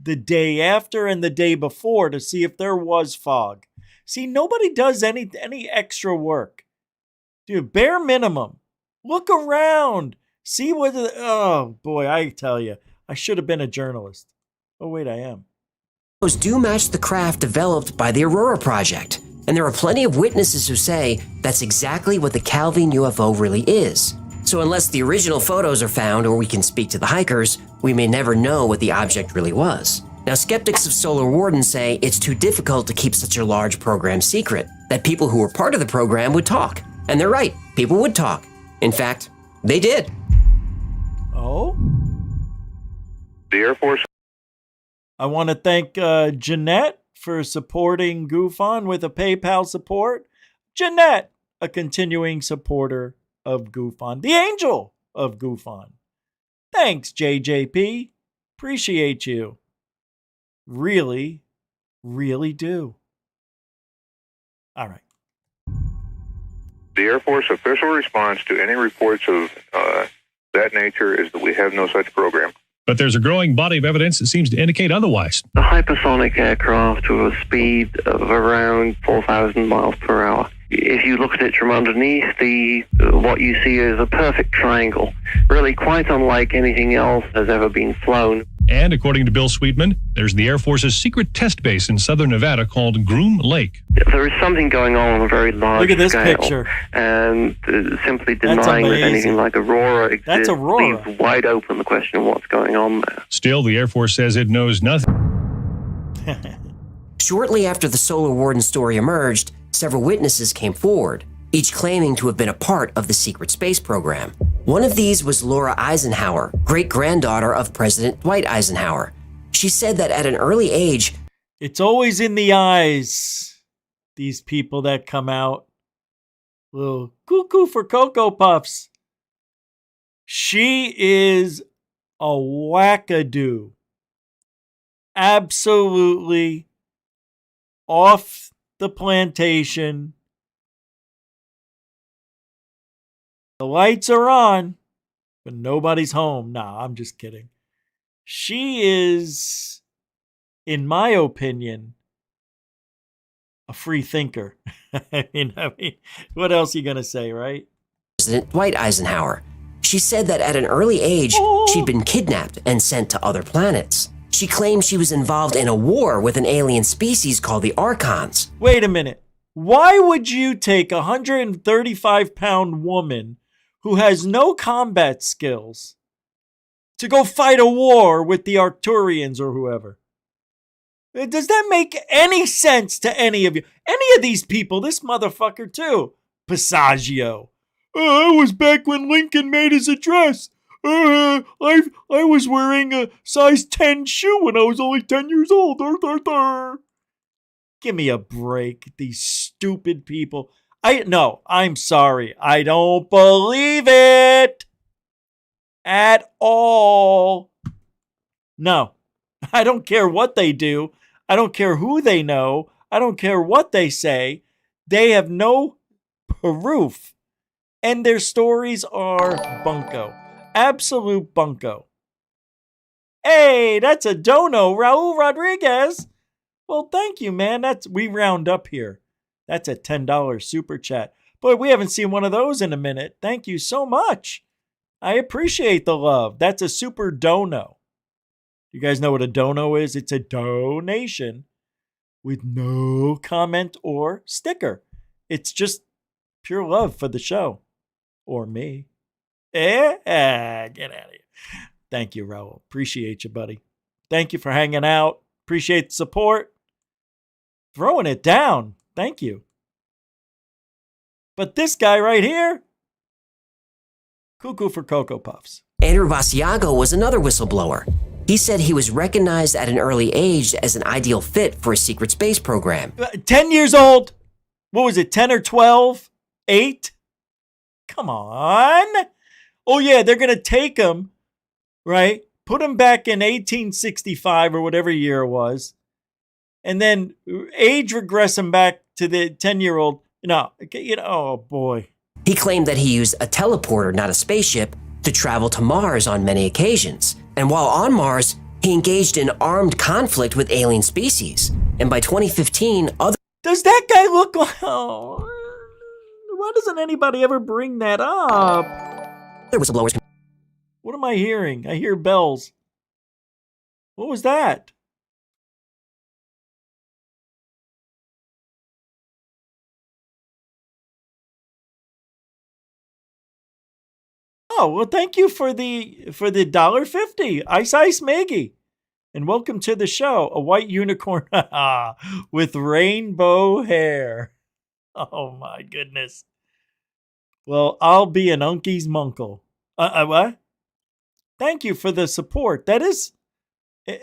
the day after and the day before to see if there was fog? See, nobody does any extra work. Dude, bare minimum. Look around. See what, oh boy, I tell you, I should have been a journalist. Oh wait, I am. Those do match the craft developed by the Aurora Project, and there are plenty of witnesses who say that's exactly what the Calvin UFO really is. So unless the original photos are found or we can speak to the hikers, we may never know what the object really was. Now, skeptics of Solar Warden say it's too difficult to keep such a large program secret, that people who were part of the program would talk. And they're right, people would talk. In fact, they did. Oh? The Air Force. I want to thank Jeanette for supporting GoofOn with a PayPal support. Jeanette, a continuing supporter of GoofOn, the angel of GoofOn. Thanks, JJP. Appreciate you. Really, really do. All right. The Air Force official response to any reports of that nature is that we have no such program. But there's a growing body of evidence that seems to indicate otherwise. The hypersonic aircraft with a speed of around 4,000 miles per hour. If you look at it from underneath, what you see is a perfect triangle, really quite unlike anything else that's ever been flown. And according to Bill Sweetman, there's the Air Force's secret test base in southern Nevada called Groom Lake. There is something going on a very large Look at this scale, picture. And simply denying that anything like Aurora exists That's Aurora. leaves wide open the question of what's going on there. Still, the Air Force says it knows nothing. Shortly after the Solar Warden story emerged, several witnesses came forward, each claiming to have been a part of the secret space program. One of these was Laura Eisenhower, great-granddaughter of President Dwight Eisenhower. She said that at an early age, it's always in the eyes, these people that come out. Little cuckoo for Cocoa Puffs. She is a wackadoo. Absolutely off the plantation. The lights are on, but nobody's home. Nah, I'm just kidding. She is, in my opinion, a free thinker. I mean, what else are you going to say, right? President Dwight Eisenhower. She said that at an early age, she'd been kidnapped and sent to other planets. She claimed she was involved in a war with an alien species called the Archons. Wait a minute. Why would you take a 135-pound woman who has no combat skills to go fight a war with the Arcturians or whoever? Does that make any sense to any of you? Any of these people, this motherfucker too. Passaggio. I was back when Lincoln made his address. I was wearing a size 10 shoe when I was only 10 years old. Give me a break, these stupid people. I'm sorry. I don't believe it at all. No, I don't care what they do. I don't care who they know. I don't care what they say. They have no proof. And their stories are bunko. Absolute bunko. Hey, that's a dono, Raul Rodriguez. Well, thank you, man. We round up here. That's a $10 super chat. Boy, we haven't seen one of those in a minute. Thank you so much. I appreciate the love. That's a super dono. You guys know what a dono is? It's a donation with no comment or sticker. It's just pure love for the show. Or me. Get out of here. Thank you, Raul. Appreciate you, buddy. Thank you for hanging out. Appreciate the support. Throwing it down. Thank you. But this guy right here, cuckoo for Cocoa Puffs. Andrew Basiago was another whistleblower. He said he was recognized at an early age as an ideal fit for a secret space program. 10 years old? What was it, 10 or 12? 8? Come on. Oh, yeah, they're going to take him, right? Put him back in 1865 or whatever year it was. And then age regress him back to the 10-year-old. No, oh, boy. He claimed that he used a teleporter, not a spaceship, to travel to Mars on many occasions. And while on Mars, he engaged in armed conflict with alien species. And by 2015, Does that guy look like... Oh, why doesn't anybody ever bring that up? There whistleblowers. What am I hearing? I hear bells. What was that? Oh, well, thank you for the $1.50. Ice Maggie. And welcome to the show. A white unicorn with rainbow hair. Oh my goodness. Well, I'll be an uncie's munkle. What? Thank you for the support. That is...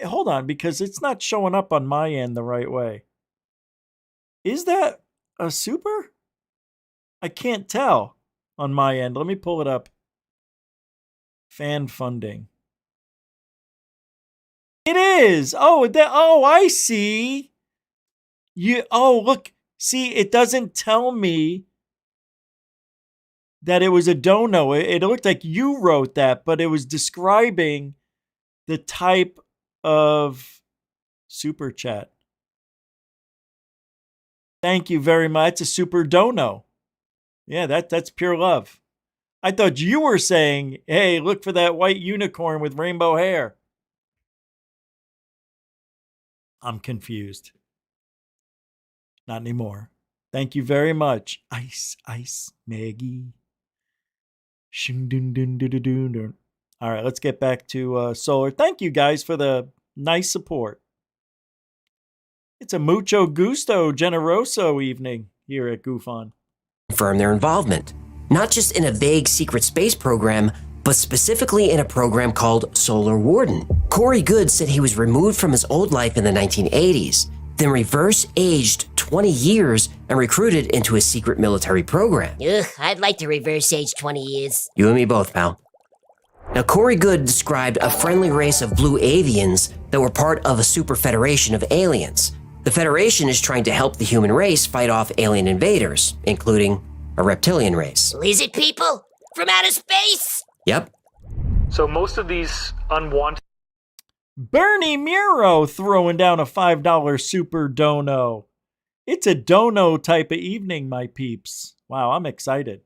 Hold on, because it's not showing up on my end the right way. Is that a super? I can't tell on my end. Let me pull it up. Fan funding. It is. Oh, I see. Look. See, it doesn't tell me that it was a dono. It looked like you wrote that, but it was describing the type of super chat. Thank you very much. It's a super dono. Yeah, that's pure love. I thought you were saying, hey, look for that white unicorn with rainbow hair. I'm confused. Not anymore. Thank you very much. Ice, Maggie. All right, let's get back to Solar. Thank you guys for the nice support. It's a mucho gusto generoso evening here at Goof On. Confirm their involvement, not just in a vague secret space program, but specifically in a program called Solar Warden. Corey Good said he was removed from his old life in the 1980s, then reverse-aged 20 years and recruited into a secret military program. Ugh, I'd like to reverse age 20 years. You and me both, pal. Now, Corey Good described a friendly race of blue avians that were part of a super federation of aliens. The Federation is trying to help the human race fight off alien invaders, including a reptilian race. Lizard people? From outer space? Yep. So most of these unwanted... Bernie Muro throwing down a $5 super dono. It's a dono type of evening, my peeps. Wow, I'm excited.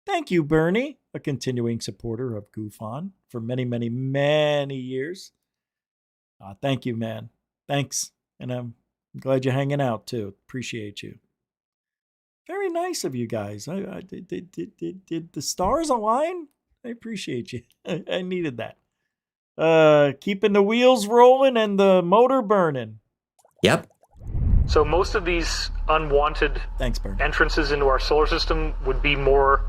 Thank you, Bernie, a continuing supporter of Goof On for many, many, many years. Thank you, man. Thanks. And I'm glad you're hanging out, too. Appreciate you. Very nice of you guys. Did the stars align? I appreciate you. I needed that. Keeping the wheels rolling and the motor burning. Yep. So most of these unwanted entrances into our solar system would be more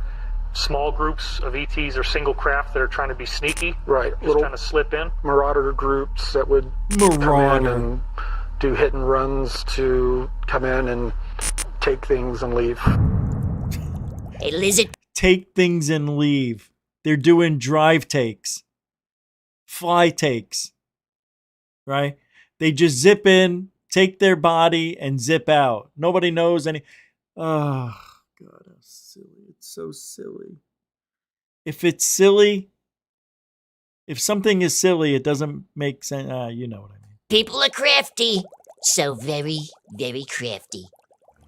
small groups of ETs or single craft that are trying to be sneaky. Right. Just kind of slip in. Marauder groups that would come in and do hit and runs to come in and take things and leave. Hey, Lizard. Take things and leave. They're doing drive takes. Fly takes. Right? They just zip in, take their body, and zip out. Nobody knows any. Oh, God, how silly. It's so silly. If it's silly, if something is silly, it doesn't make sense. You know what I mean. People are crafty. So very, very crafty.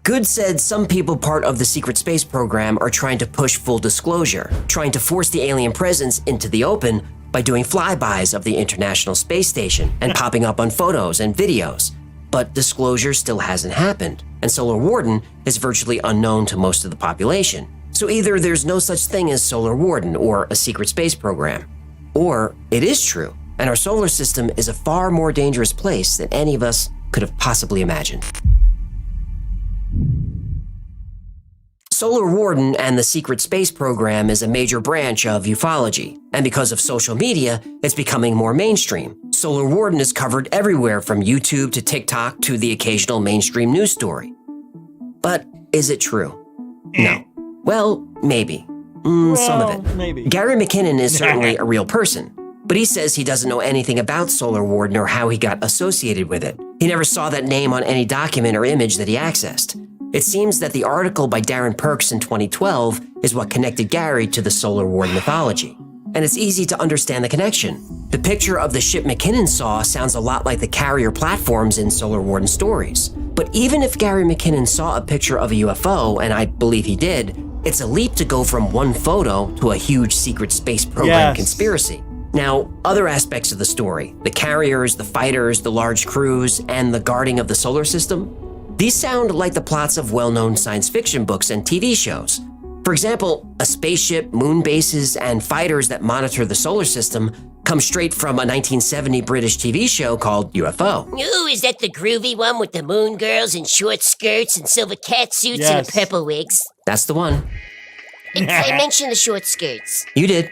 Good said some people part of the secret space program are trying to push full disclosure, trying to force the alien presence into the open by doing flybys of the International Space Station and popping up on photos and videos. But disclosure still hasn't happened, and Solar Warden is virtually unknown to most of the population. So either there's no such thing as Solar Warden or a secret space program, or it is true, and our solar system is a far more dangerous place than any of us could have possibly imagined. Solar Warden and the secret space program is a major branch of ufology, and because of social media, it's becoming more mainstream. Solar Warden is covered everywhere from YouTube to TikTok to the occasional mainstream news story. But is it true? No. Well, maybe. Some of it. Maybe. Gary McKinnon is certainly a real person, but he says he doesn't know anything about Solar Warden or how he got associated with it. He never saw that name on any document or image that he accessed. It seems that the article by Darren Perks in 2012 is what connected Gary to the Solar Warden mythology. And it's easy to understand the connection. The picture of the ship McKinnon saw sounds a lot like the carrier platforms in Solar Warden stories. But even if Gary McKinnon saw a picture of a UFO, and I believe he did, it's a leap to go from one photo to a huge secret space program conspiracy. Now, other aspects of the story, the carriers, the fighters, the large crews, and the guarding of the solar system, these sound like the plots of well-known science fiction books and TV shows. For example, a spaceship, moon bases, and fighters that monitor the solar system come straight from a 1970 British TV show called UFO. Ooh, is that the groovy one with the moon girls in short skirts and silver cat suits and purple wigs? That's the one. I mentioned the short skirts. You did.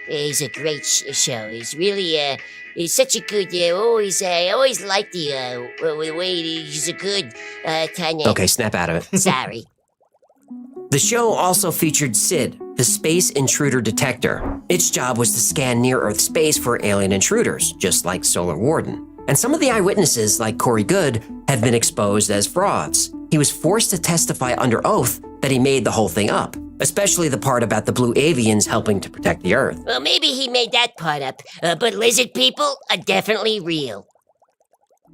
It's a great show. It's really, he's such a good, I always liked the way he's a good, kind of... Okay, snap out of it. Sorry. The show also featured SID, the Space Intruder Detector. Its job was to scan near-Earth space for alien intruders, just like Solar Warden. And some of the eyewitnesses, like Corey Good, have been exposed as frauds. He was forced to testify under oath that he made the whole thing up, especially the part about the blue avians helping to protect the Earth. Well, maybe he made that part up, but lizard people are definitely real.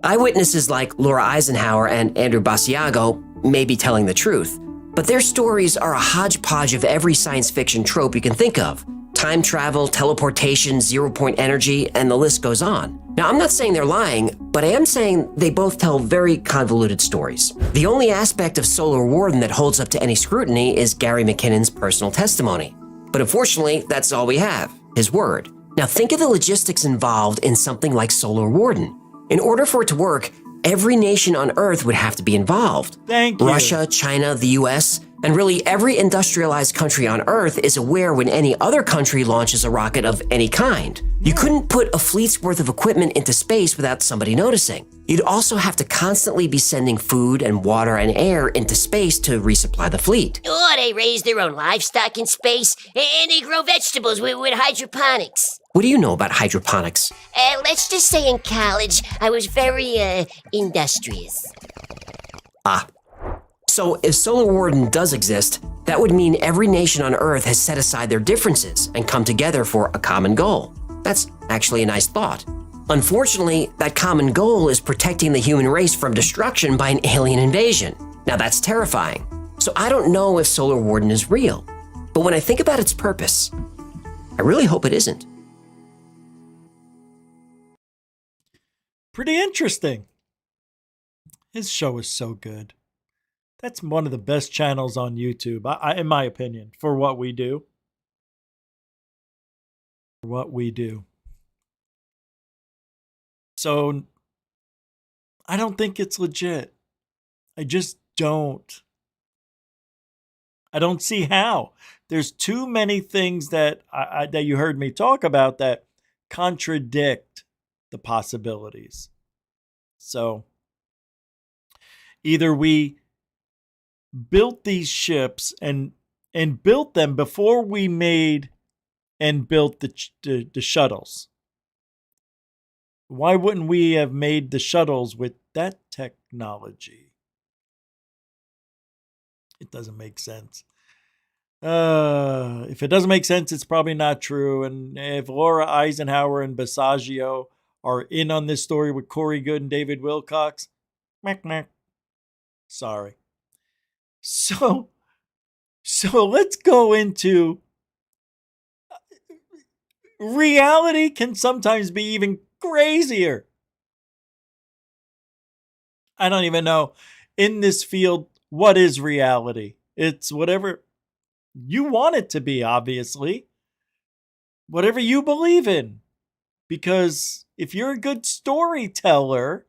Eyewitnesses like Laura Eisenhower and Andrew Basiago may be telling the truth, but their stories are a hodgepodge of every science fiction trope you can think of. Time travel, teleportation, zero-point energy, and the list goes on. Now, I'm not saying they're lying, but I am saying they both tell very convoluted stories. The only aspect of Solar Warden that holds up to any scrutiny is Gary McKinnon's personal testimony. But unfortunately, that's all we have, his word. Now, think of the logistics involved in something like Solar Warden. In order for it to work, every nation on Earth would have to be involved. Thank you. Russia, China, the US, and really every industrialized country on Earth is aware when any other country launches a rocket of any kind. You couldn't put a fleet's worth of equipment into space without somebody noticing. You'd also have to constantly be sending food and water and air into space to resupply the fleet. Or they raise their own livestock in space, and they grow vegetables with hydroponics. What do you know about hydroponics? Let's just say in college, I was very, industrious. So if Solar Warden does exist, that would mean every nation on Earth has set aside their differences and come together for a common goal. That's actually a nice thought. Unfortunately, that common goal is protecting the human race from destruction by an alien invasion. Now that's terrifying. So I don't know if Solar Warden is real, but when I think about its purpose, I really hope it isn't. Pretty interesting. His show is so good. That's one of the best channels on YouTube, in my opinion, for what we do. So I don't think it's legit. I just don't. I don't see how. There's too many things that that you heard me talk about that contradict the possibilities. So either we built these ships and built them before we made and built the shuttles. Why wouldn't we have made the shuttles with that technology? It doesn't make sense. If it doesn't make sense, it's probably not true. And if Laura Eisenhower and Basiago are in on this story with Corey Good and David Wilcox, sorry. So let's go into reality can sometimes be even crazier. I don't even know in this field what is reality. It's whatever you want it to be, obviously. Whatever you believe in. Because if you're a good storyteller,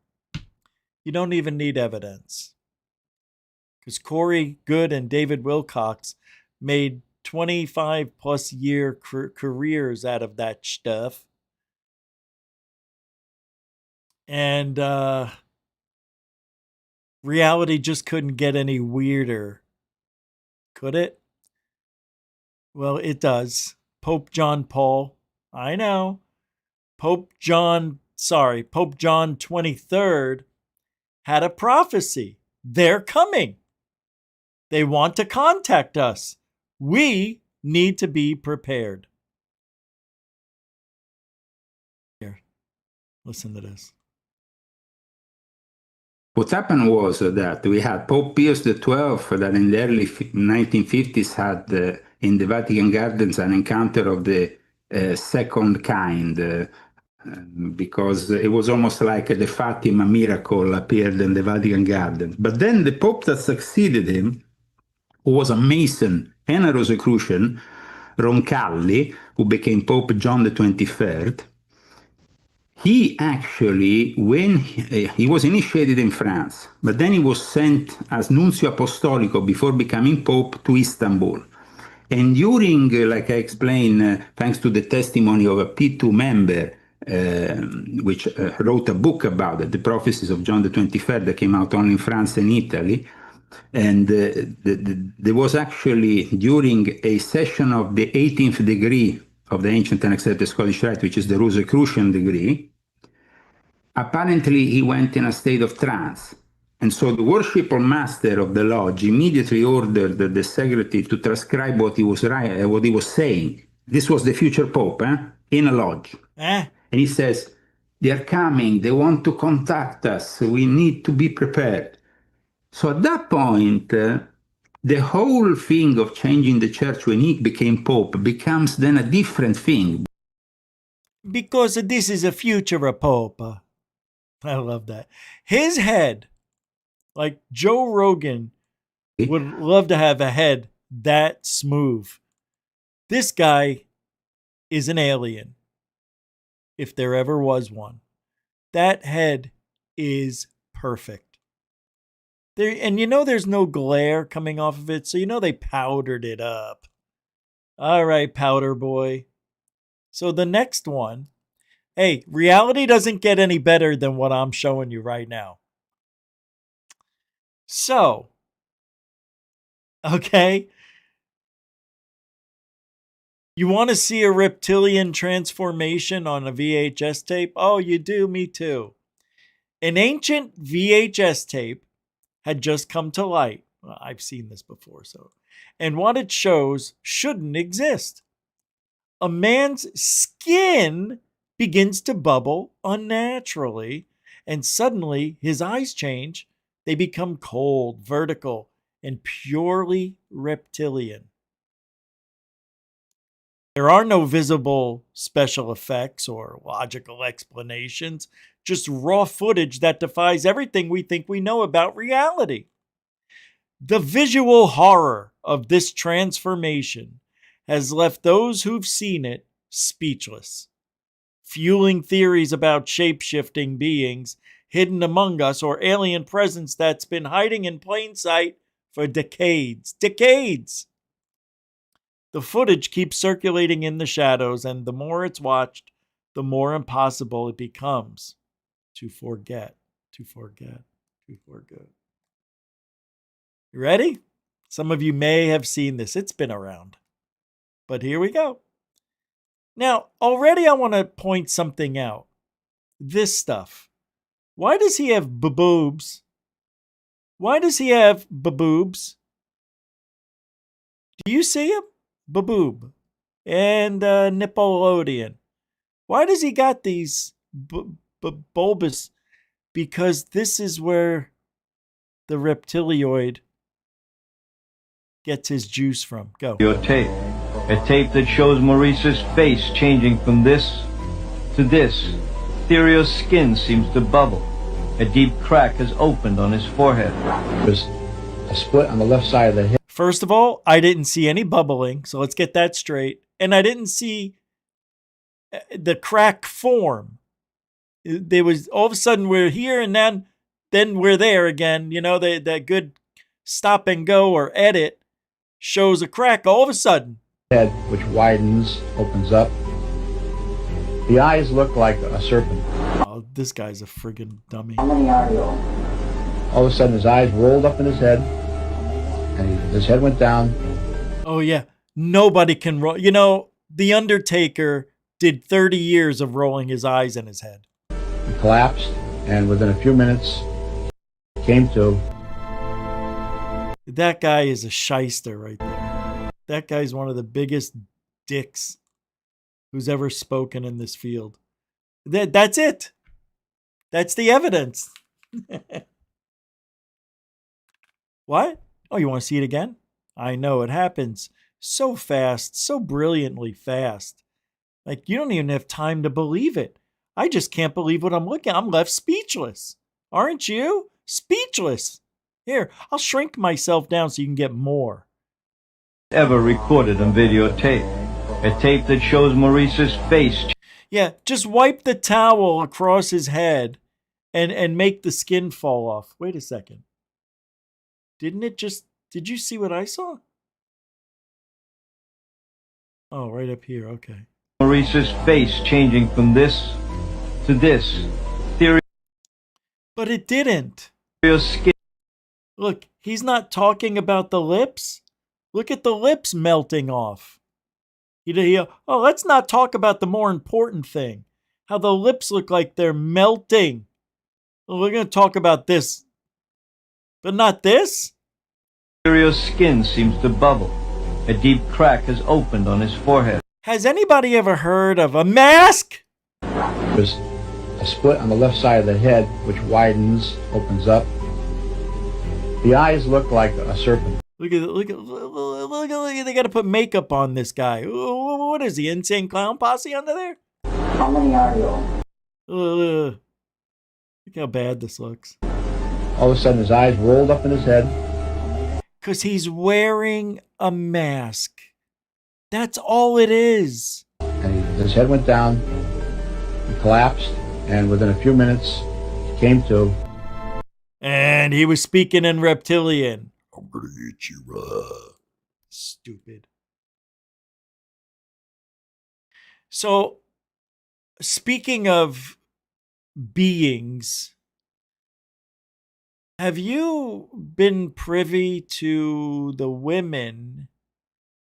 you don't even need evidence. Because Corey Good and David Wilcox made 25 plus year careers out of that stuff. And reality just couldn't get any weirder. Could it? Well, it does. Pope John Paul, I know. Pope John 23rd had a prophecy. They're coming. They want to contact us. We need to be prepared. Here, listen to this. What happened was that we had Pope Pius XII that in the early 1950s had in the Vatican Gardens an encounter of the second kind, because it was almost like the Fatima miracle appeared in the Vatican Gardens. But then the Pope that succeeded him, who was a Mason and a Rosicrucian, Roncalli, who became Pope John the 23rd, he actually, when he was initiated in France, but then he was sent as Nuncio Apostolico before becoming Pope to Istanbul. And during, like I explained, thanks to the testimony of a P2 member, which wrote a book about it, The Prophecies of John the 23rd, that came out only in France and Italy. And there was actually, during a session of the 18th degree of the Ancient and Accepted Scottish Rite, which is the Rosicrucian degree, apparently he went in a state of trance. And so the worshipful master of the lodge immediately ordered the secretary to transcribe what he was saying. This was the future pope, in a lodge. And he says, "They're coming, they want to contact us, we need to be prepared." So at that point, the whole thing of changing the church when he became pope becomes then a different thing. Because this is a future pope. I love that. His head, like Joe Rogan would love to have a head that smooth. This guy is an alien, if there ever was one. That head is perfect. And you know there's no glare coming off of it, so you know they powdered it up. All right, powder boy. So the next one, hey, reality doesn't get any better than what I'm showing you right now. So, okay. You want to see a reptilian transformation on a VHS tape? Oh, you do? Me too. An ancient VHS tape had just come to light. Well, I've seen this before, so. And what it shows shouldn't exist. A man's skin begins to bubble unnaturally, and suddenly his eyes change. They become cold, vertical, and purely reptilian. There are no visible special effects or logical explanations, just raw footage that defies everything we think we know about reality. The visual horror of this transformation has left those who've seen it speechless, fueling theories about shape-shifting beings hidden among us or alien presence that's been hiding in plain sight for decades. Decades! The footage keeps circulating in the shadows, and the more it's watched, the more impossible it becomes to forget, to forget, to forget. You ready? Some of you may have seen this. It's been around. But here we go. Now, already I want to point something out. This stuff. Why does he have boobs? Why does he have boobs? Do you see him? Boob. And Nickelodeon. Why does he got these bulbous? Because this is where the reptilioid gets his juice from. Go. Your tape. A tape that shows Maurice's face changing from this to this. Theo's skin seems to bubble. A deep crack has opened on his forehead. There's a split on the left side of the head. First of all, I didn't see any bubbling, so let's get that straight. And I didn't see the crack form. There was, all of a sudden we're here and then we're there again. You know, that good stop and go or edit shows a crack all of a sudden. Head, which widens, opens up. The eyes look like a serpent. Oh, this guy's a friggin' dummy. How many are you? All of a sudden his eyes rolled up in his head. And his head went down. Oh, yeah. Nobody can roll. You know, The Undertaker did 30 years of rolling his eyes in his head. He collapsed, and within a few minutes, came to. That guy is a shyster right there. That guy's one of the biggest dicks who's ever spoken in this field. That's it. That's the evidence. What? Oh, you want to see it again? I know, it happens so fast, so brilliantly fast. Like, you don't even have time to believe it. I just can't believe what I'm looking at. I'm left speechless. Aren't you? Speechless. Here, I'll shrink myself down so you can get more. Ever recorded on videotape. A tape that shows Maurice's face. Yeah, just wipe the towel across his head and make the skin fall off. Wait a second. Didn't it just... Did you see what I saw? Oh, right up here. Okay. Maurice's face changing from this to this. Theory. But it didn't. Skin. Look, he's not talking about the lips. Look at the lips melting off. Oh, let's not talk about the more important thing. How the lips look like they're melting. Well, we're going to talk about this. But not this? Theo's skin seems to bubble. A deep crack has opened on his forehead. Has anybody ever heard of a mask? There's a split on the left side of the head, which widens, opens up. The eyes look like a serpent. Look at, they got to put makeup on this guy. What is he, Insane Clown Posse under there? How many are you? Look how bad this looks. All of a sudden his eyes rolled up in his head. Because he's wearing a mask. That's all it is. And his head went down, he collapsed, and within a few minutes, he came to. And he was speaking in reptilian. I'm gonna eat you, Stupid. So, speaking of beings, have you been privy to the women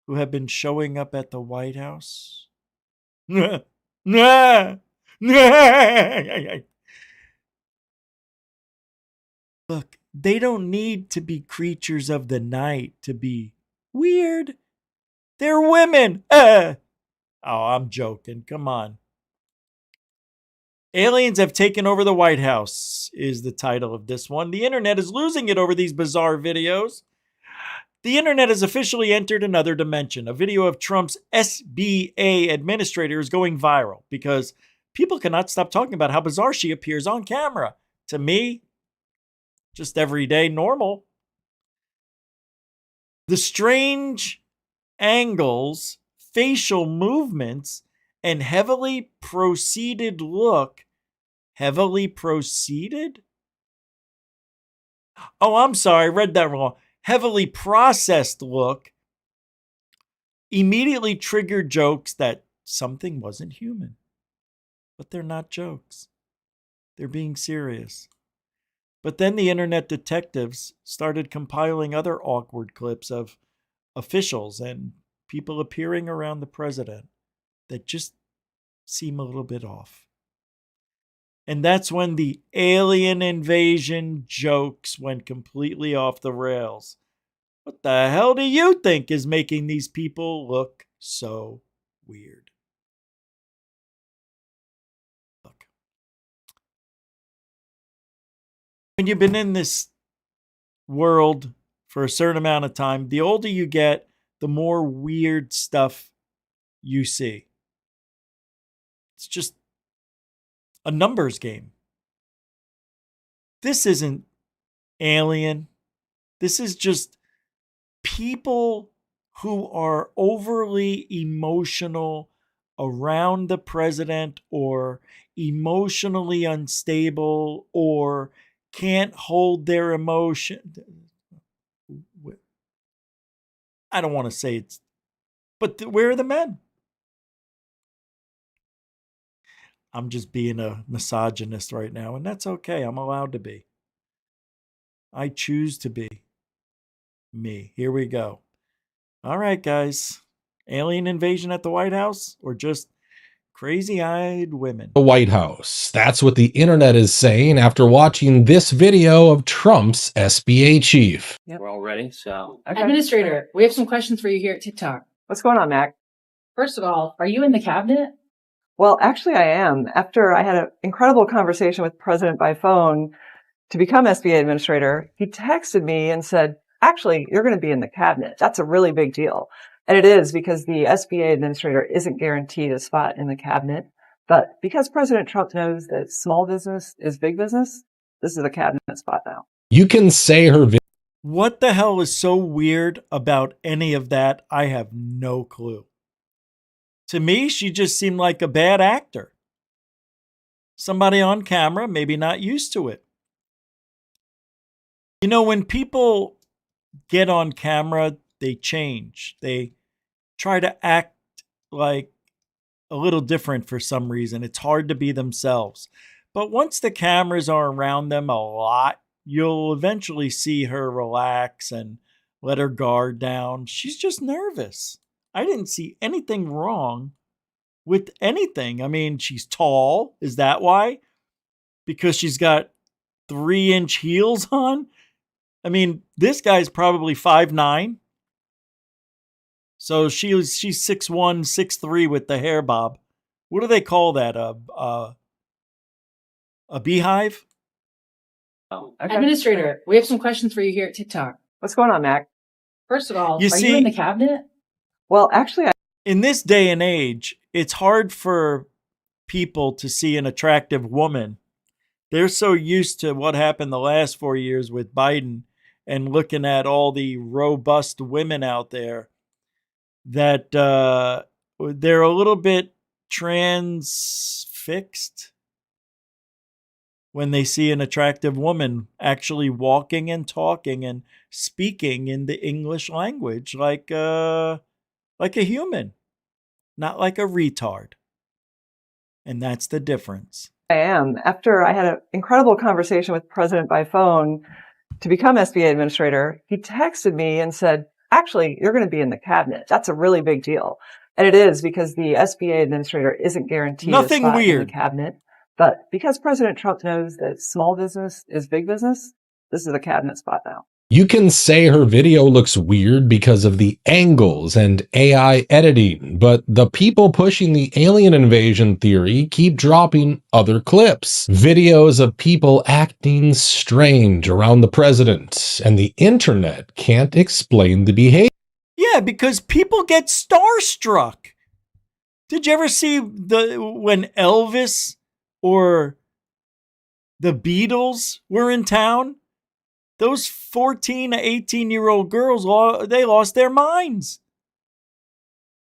who have been showing up at the White House? Look, they don't need to be creatures of the night to be weird. They're women. Oh, I'm joking. Come on. Aliens have taken over the White House is the title of this one. The internet is losing it over these bizarre videos. The internet has officially entered another dimension. A video of Trump's SBA administrator is going viral because people cannot stop talking about how bizarre she appears on camera. To me, just everyday normal. The strange angles, facial movements, and heavily proceeded look. Heavily proceeded? Oh, I'm sorry, I read that wrong. Heavily processed look immediately triggered jokes that something wasn't human. But they're not jokes. They're being serious. But then the internet detectives started compiling other awkward clips of officials and people appearing around the president that just seem a little bit off. And that's when the alien invasion jokes went completely off the rails. What the hell do you think is making these people look so weird? Look. When you've been in this world for a certain amount of time, the older you get, the more weird stuff you see. It's just a numbers game. This isn't alien. This is just people who are overly emotional around the president or emotionally unstable or can't hold their emotion. I don't want to say it's, but where are the men? I'm just being a misogynist right now, and that's okay. I'm allowed to be. I choose to be me. Here we go. All right, guys. Alien invasion at the White House or just crazy-eyed women? The White House. That's what the internet is saying after watching this video of Trump's SBA chief. Yep. We're all ready, so. Okay. Administrator, we have some questions for you here at TikTok. What's going on, Mac? First of all, are you in the cabinet? Well, actually, I am. After I had an incredible conversation with the president by phone to become SBA administrator, he texted me and said, actually, you're going to be in the cabinet. That's a really big deal. And it is because the SBA administrator isn't guaranteed a spot in the cabinet. But because President Trump knows that small business is big business, this is a cabinet spot now. You can say her video. What the hell is so weird about any of that? I have no clue. To me, she just seemed like a bad actor. Somebody on camera, maybe not used to it. You know, when people get on camera, they change. They try to act like a little different for some reason. It's hard to be themselves. But once the cameras are around them a lot, you'll eventually see her relax and let her guard down. She's just nervous. I didn't see anything wrong with anything. I mean, she's tall. Is that why? Because she's got 3-inch heels on? I mean, this guy's probably 5'9". So she's 6'1", 6'3" with the hair bob. What do they call that? A beehive? Oh, okay. Administrator, we have some questions for you here at TikTok. What's going on, Mac? First of all, are you in the cabinet? Well, actually, in this day and age, it's hard for people to see an attractive woman. They're so used to what happened the last 4 years with Biden and looking at all the robust women out there that they're a little bit transfixed when they see an attractive woman actually walking and talking and speaking in the English language like a human, not like a retard. And that's the difference. I am. After I had an incredible conversation with the president by phone to become SBA administrator, he texted me and said, actually, you're going to be in the cabinet. That's a really big deal. And it is because the SBA administrator isn't guaranteed a spot in the cabinet. But because President Trump knows that small business is big business, this is a cabinet spot now. You can say her video looks weird because of the angles and AI editing, but the people pushing the alien invasion theory keep dropping other clips. Videos of people acting strange around the president, and the internet can't explain the behavior. Yeah, because people get starstruck. Did you ever see when Elvis or the Beatles were in town? Those 14 to 18-year-old girls, they lost their minds.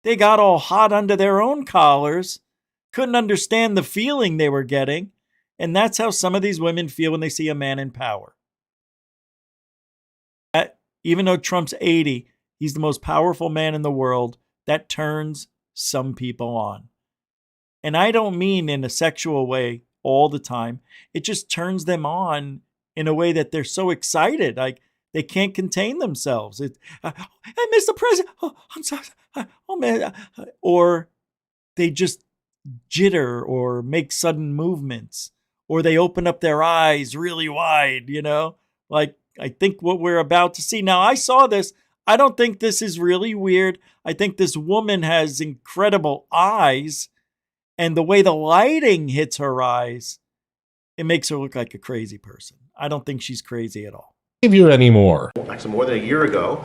They got all hot under their own collars, couldn't understand the feeling they were getting, and that's how some of these women feel when they see a man in power. Even though Trump's 80, he's the most powerful man in the world. That turns some people on. And I don't mean in a sexual way all the time. It just turns them on in a way that they're so excited. Like they can't contain themselves. Hey, Mr. President, I'm sorry. Oh, man. Or they just jitter or make sudden movements. Or they open up their eyes really wide, Like, I think what we're about to see. Now, I saw this. I don't think this is really weird. I think this woman has incredible eyes. And the way the lighting hits her eyes, it makes her look like a crazy person. I don't think she's crazy at all. Anymore. Actually, more than a year ago,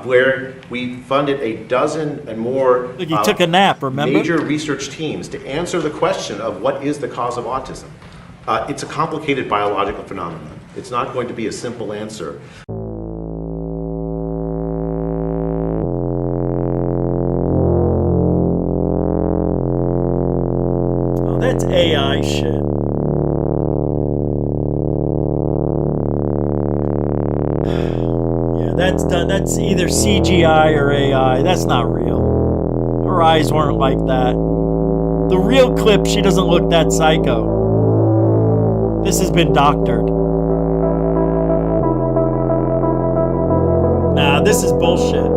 where we funded a dozen and more Look, he took a nap, remember? Major research teams to answer the question of what is the cause of autism. It's a complicated biological phenomenon. It's not going to be a simple answer. Oh, that's AI shit. Yeah, that's done. That's either CGI or AI. That's not real. Her eyes weren't like that. The real clip, she doesn't look that psycho. This has been doctored. Nah, this is bullshit.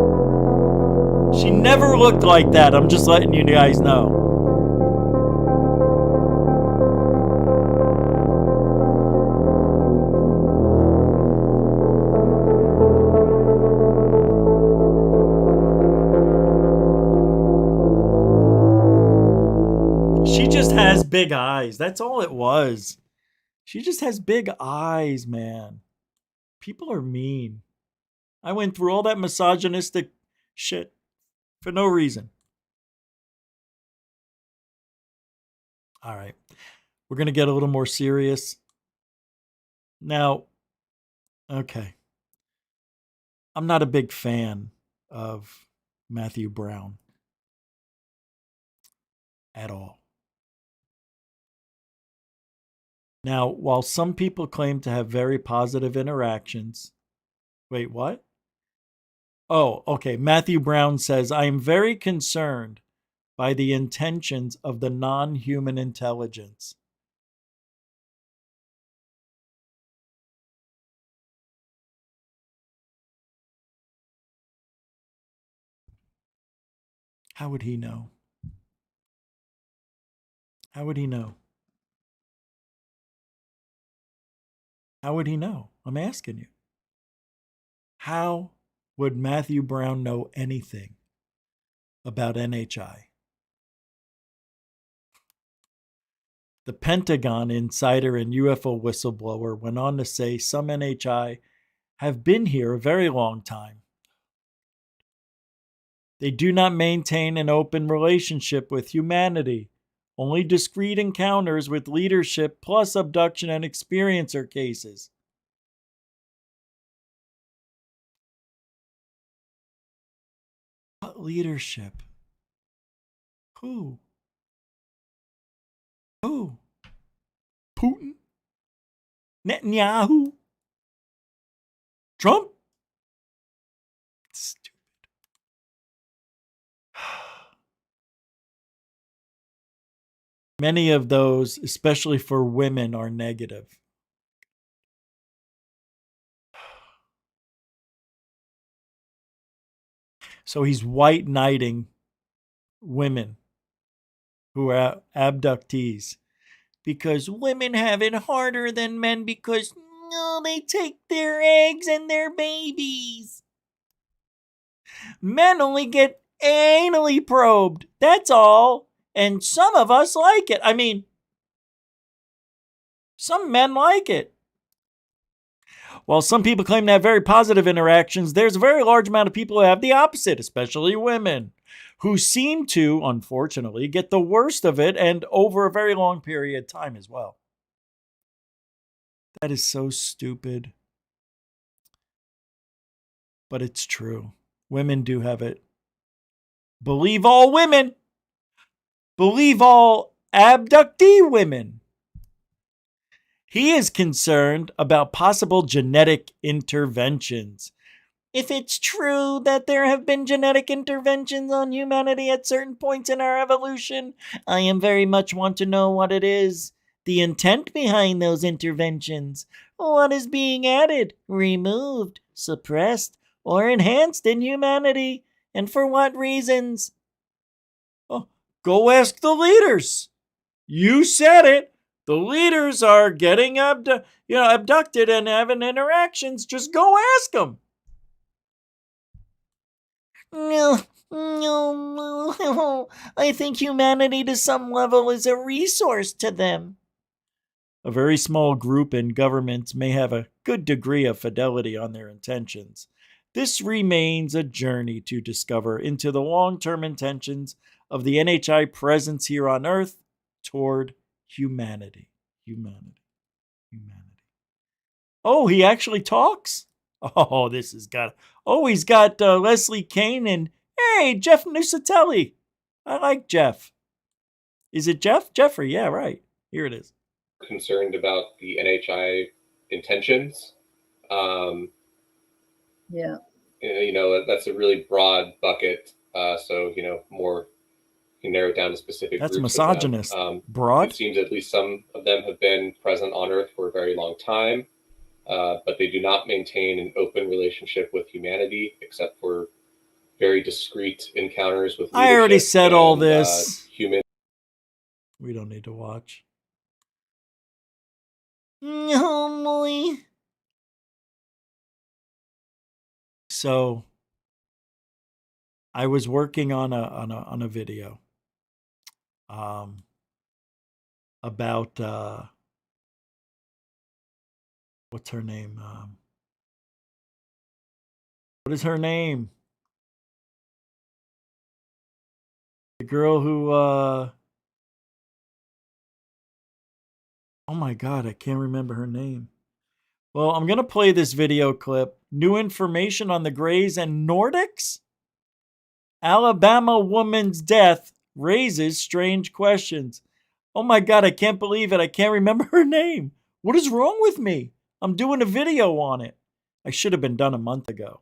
She never looked like that. I'm just letting you guys know. She just has big eyes. That's all it was. She just has big eyes, man. People are mean. I went through all that misogynistic shit for no reason. All right. We're going to get a little more serious. Now, okay. I'm not a big fan of Matthew Brown at all. Now, while some people claim to have very positive interactions, wait, what? Oh, okay. Matthew Brown says, I am very concerned by the intentions of the non-human intelligence. How would he know? How would he know? How would he know? I'm asking you. How would Matthew Brown know anything about NHI? The Pentagon insider and UFO whistleblower went on to say some NHI have been here a very long time. They do not maintain an open relationship with humanity. Only discrete encounters with leadership plus abduction and experiencer cases. What leadership? Who? Who? Putin? Netanyahu? Trump? Stupid. Many of those, especially for women, are negative. So he's white knighting women who are abductees because women have it harder than men because Oh, they take their eggs and their babies. Men only get anally probed. That's all. And some of us like it. I mean, some men like it. While some people claim to have very positive interactions, there's a very large amount of people who have the opposite, especially women, who seem to, unfortunately, get the worst of it and over a very long period of time as well. That is so stupid. But it's true. Women do have it. Believe all women. Believe all abductee women. He is concerned about possible genetic interventions. If it's true that there have been genetic interventions on humanity at certain points in our evolution, I am very much want to know what it is. The intent behind those interventions. What is being added, removed, suppressed, or enhanced in humanity, and for what reasons? Oh, go ask the leaders. You said it. The leaders are getting abducted and having interactions. Just go ask them. No. I think humanity to some level is a resource to them. A very small group in governments may have a good degree of fidelity on their intentions. This remains a journey to discover into the long-term intentions of the NHI presence here on Earth toward humanity. Oh, he actually talks? Oh, this has got... Oh, he's got Leslie Kane and... Hey, Jeff Nusatelli. I like Jeff. Is it Jeff? Jeffrey, yeah, right. Here it is. Concerned about the NHI intentions. Yeah. That's a really broad bucket. So, more... You narrow it down to specific That's groups misogynist. Broad? It seems at least some of them have been present on Earth for a very long time, but they do not maintain an open relationship with humanity, except for very discreet encounters with I already said and, all this. Human. We don't need to watch. Oh, boy. So, I was working on a video. About what's her name? What is her name? The girl who oh my god, I can't remember her name. Well, I'm gonna play this video clip. New information on the Greys and Nordics? Alabama woman's death raises strange questions. Oh my god, I can't believe it. I can't remember her name. What is wrong with me? I'm doing a video on it. I should have been done a month ago.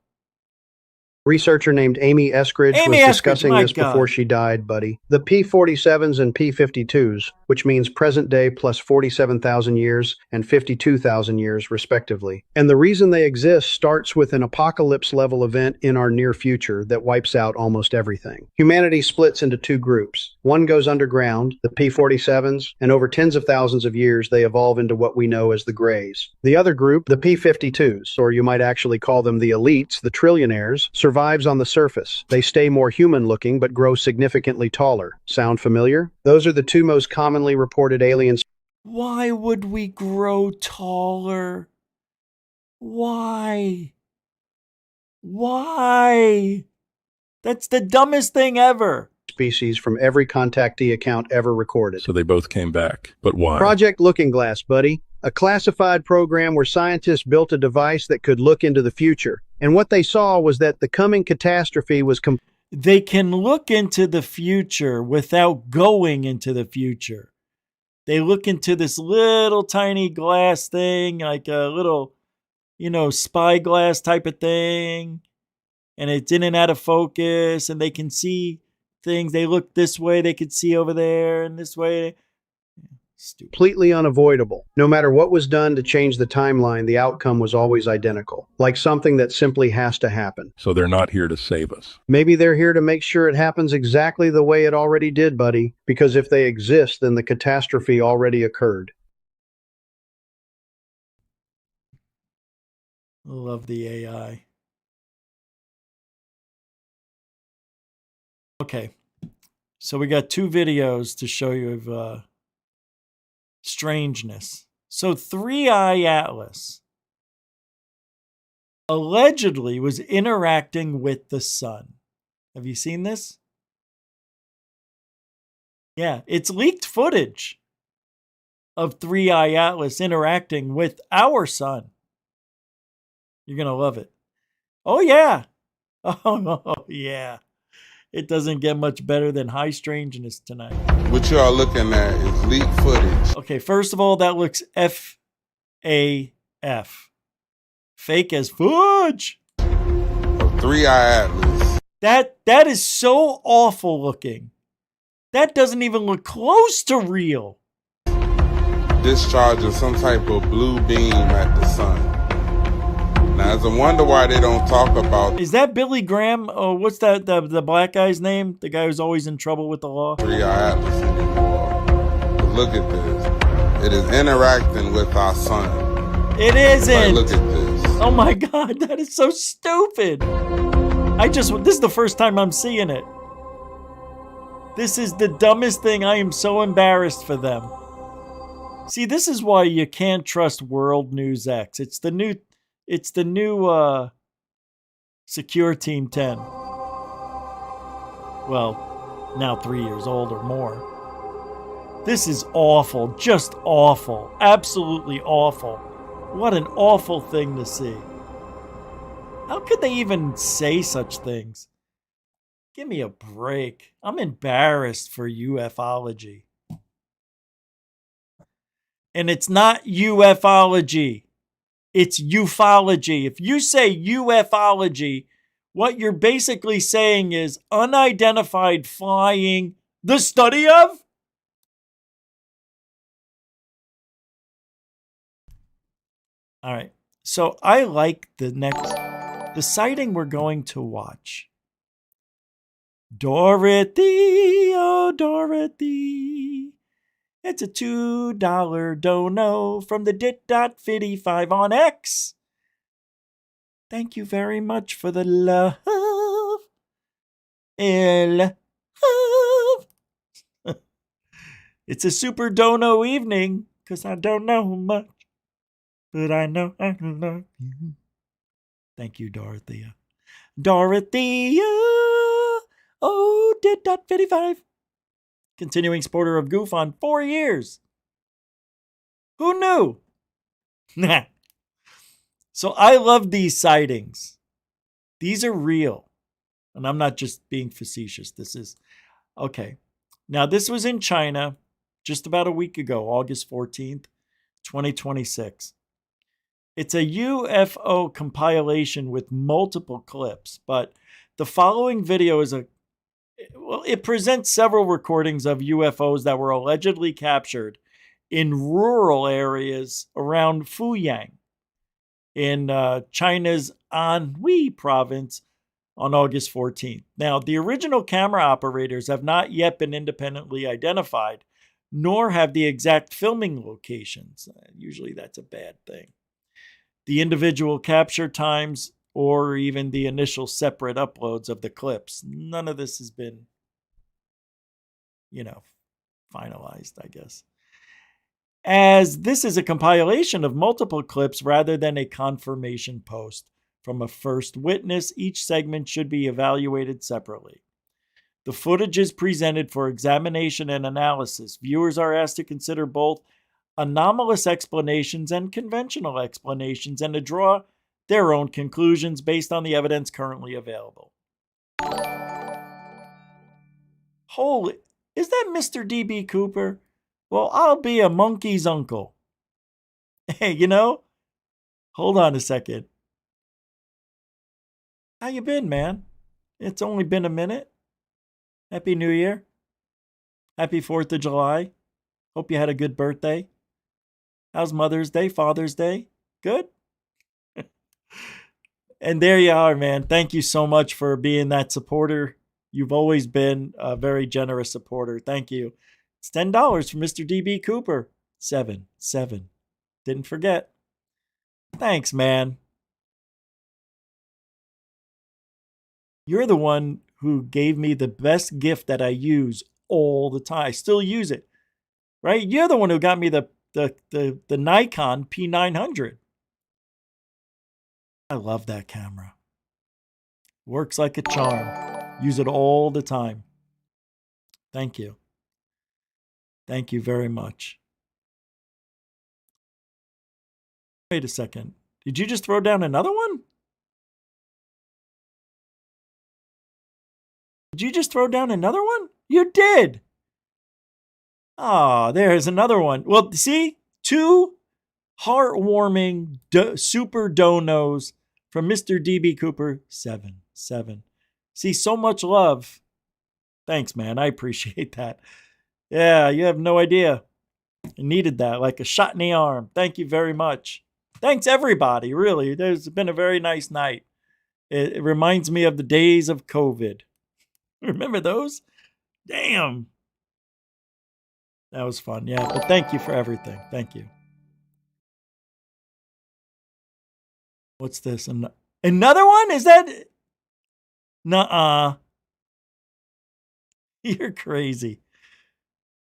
Researcher named Amy Eskridge was discussing this before she died, buddy. The P-47s and P-52s, which means present day plus 47,000 years and 52,000 years, respectively. And the reason they exist starts with an apocalypse-level event in our near future that wipes out almost everything. Humanity splits into two groups. One goes underground, the P-47s, and over tens of thousands of years they evolve into what we know as the Greys. The other group, the P-52s, or you might actually call them the elites, the trillionaires, survives on the surface. They stay more human-looking but grow significantly taller. Sound familiar? Those are the two most commonly reported aliens. Why would we grow taller? Why? Why? That's the dumbest thing ever. Species from every contactee account ever recorded. So they both came back. But why? Project Looking Glass, buddy. A classified program where scientists built a device that could look into the future. And what they saw was that the coming catastrophe was they can look into the future without going into the future. They look into this little tiny glass thing, like a little, spyglass type of thing. And it's in and out of focus, and they can see things. They look this way, they could see over there, and this way. Stupid. Completely unavoidable. No matter what was done to change the timeline, the outcome was always identical. Like something that simply has to happen. So they're not here to save us. Maybe they're here to make sure it happens exactly the way it already did, buddy. Because if they exist, then the catastrophe already occurred. Love the AI. Okay. So we got 2 videos to show you of strangeness. So 3-Eye Atlas allegedly was interacting with the sun. Have you seen this? Yeah, it's leaked footage of 3-Eye Atlas interacting with our sun. You're going to love it. Oh, yeah. Oh, yeah. It doesn't get much better than high strangeness tonight. What you are looking at is leaked footage. Okay, first of all, that looks F-A-F. Fake as fudge. 3-Eye Atlas. That is so awful looking. That doesn't even look close to real. Discharging some type of blue beam at the sun. Now, it's a wonder why they don't talk about. Is that Billy Graham? Oh, what's that? The black guy's name? The guy who's always in trouble with the law? 3-Eye Atlas anymore. But look at this. It is interacting with our sun. It isn't. Like, look at this. Oh my God, that is so stupid. This is the first time I'm seeing it. This is the dumbest thing. I am so embarrassed for them. See, this is why you can't trust World News X. It's the new Secure Team 10. Well, now 3 years old or more. This is awful. Just awful. Absolutely awful. What an awful thing to see. How could they even say such things? Give me a break. I'm embarrassed for ufology. And it's not ufology. It's ufology. If you say ufology, what you're basically saying is unidentified flying, the study of? All right. So I like the sighting we're going to watch. Dorothy, oh Dorothy. It's a $2 dono from the dit.55 on X. Thank you very much for the love. It's a super dono evening, because I don't know much, but I know I love you. Thank you, Dorothea. Dorothea, oh, dit.55. Continuing supporter of Goof on 4 years. Who knew? So I love these sightings. These are real. And I'm not just being facetious. This is, okay. Now, this was in China just about a week ago, August 14th, 2026. It's a UFO compilation with multiple clips, but the following video is it presents several recordings of UFOs that were allegedly captured in rural areas around Fuyang in China's Anhui province on August 14th. Now, the original camera operators have not yet been independently identified, nor have the exact filming locations. Usually that's a bad thing. The individual capture times or even the initial separate uploads of the clips. None of this has been, finalized, I guess. As this is a compilation of multiple clips rather than a confirmation post from a first witness, each segment should be evaluated separately. The footage is presented for examination and analysis. Viewers are asked to consider both anomalous explanations and conventional explanations and to draw their own conclusions based on the evidence currently available. Holy, is that Mr. D.B. Cooper? Well, I'll be a monkey's uncle. Hey, hold on a second. How you been, man? It's only been a minute. Happy New Year. Happy 4th of July. Hope you had a good birthday. How's Mother's Day, Father's Day? Good? And there you are, man. Thank you so much for being that supporter. You've always been a very generous supporter. Thank you. It's $10 from Mr. D.B. Cooper. 7. Didn't forget. Thanks, man. You're the one who gave me the best gift that I use all the time. I still use it, right? You're the one who got me the Nikon P900. I love that camera. Works like a charm. Use it all the time. Thank you. Thank you very much. Wait a second. Did you just throw down another one? Did you just throw down another one? You did. Ah, there's another one. Well, see? 2 heartwarming super donos from Mr. DB Cooper. 7. See, so much love. Thanks, man. I appreciate that. Yeah, you have no idea. I needed that like a shot in the arm. Thank you very much. Thanks, everybody. Really, there's been a very nice night. It reminds me of the days of COVID. Remember those? Damn. That was fun. Yeah, but thank you for everything. Thank you. What's this? Another one? Is that? Nuh-uh. You're crazy.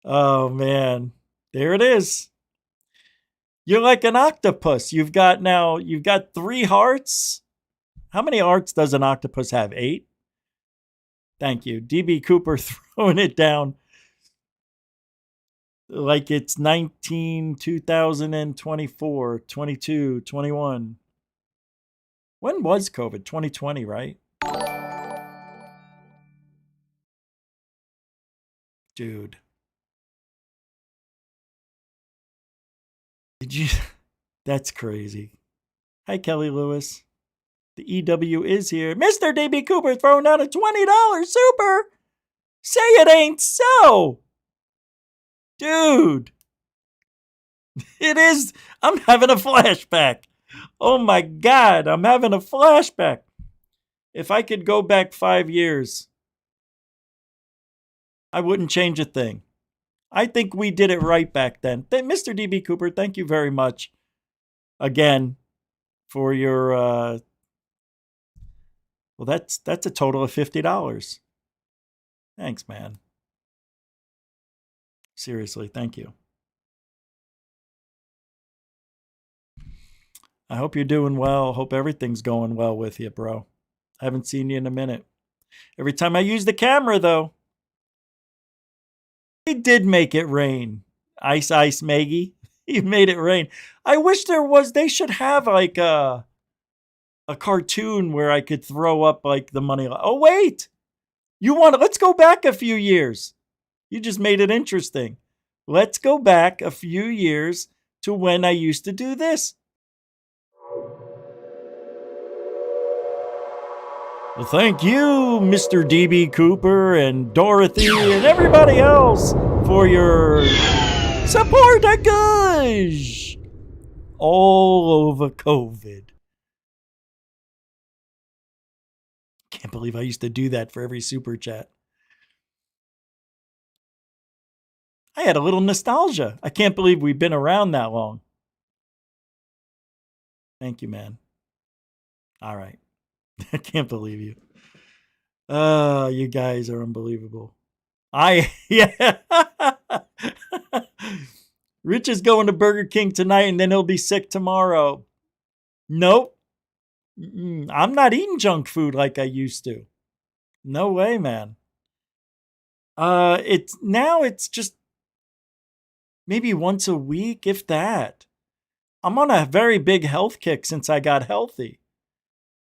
Oh, man. There it is. You're like an octopus. You've got 3 hearts. How many hearts does an octopus have? 8? Thank you. DB Cooper throwing it down like it's 2024, 22, 21. When was COVID? 2020, right? Dude. Did you? That's crazy. Hi, Kelly Lewis. The EW is here. Mr. DB Cooper throwing out a $20 super. Say it ain't so. Dude. It is. I'm having a flashback. Oh my God. I'm having a flashback. If I could go back 5 years, I wouldn't change a thing. I think we did it right back then. Mr. DB Cooper, thank you very much again for your, well, that's a total of $50. Thanks, man. Seriously, thank you. I hope you're doing well. Hope everything's going well with you, bro. I haven't seen you in a minute. Every time I use the camera, though, he did make it rain. Ice Maggie. He made it rain. I wish they should have like a cartoon where I could throw up like the money. Oh, wait. Let's go back a few years. You just made it interesting. Let's go back a few years to when I used to do this. Well, thank you, Mr. DB Cooper and Dorothy and everybody else for your support and gush all over COVID. Can't believe I used to do that for every super chat. I had a little nostalgia. I can't believe we've been around that long. Thank you, man. All right. I can't believe you. You guys are unbelievable. Yeah. Rich is going to Burger King tonight and then he'll be sick tomorrow. Nope. I'm not eating junk food like I used to. No way, man. It's just maybe once a week, if that. I'm on a very big health kick since I got healthy.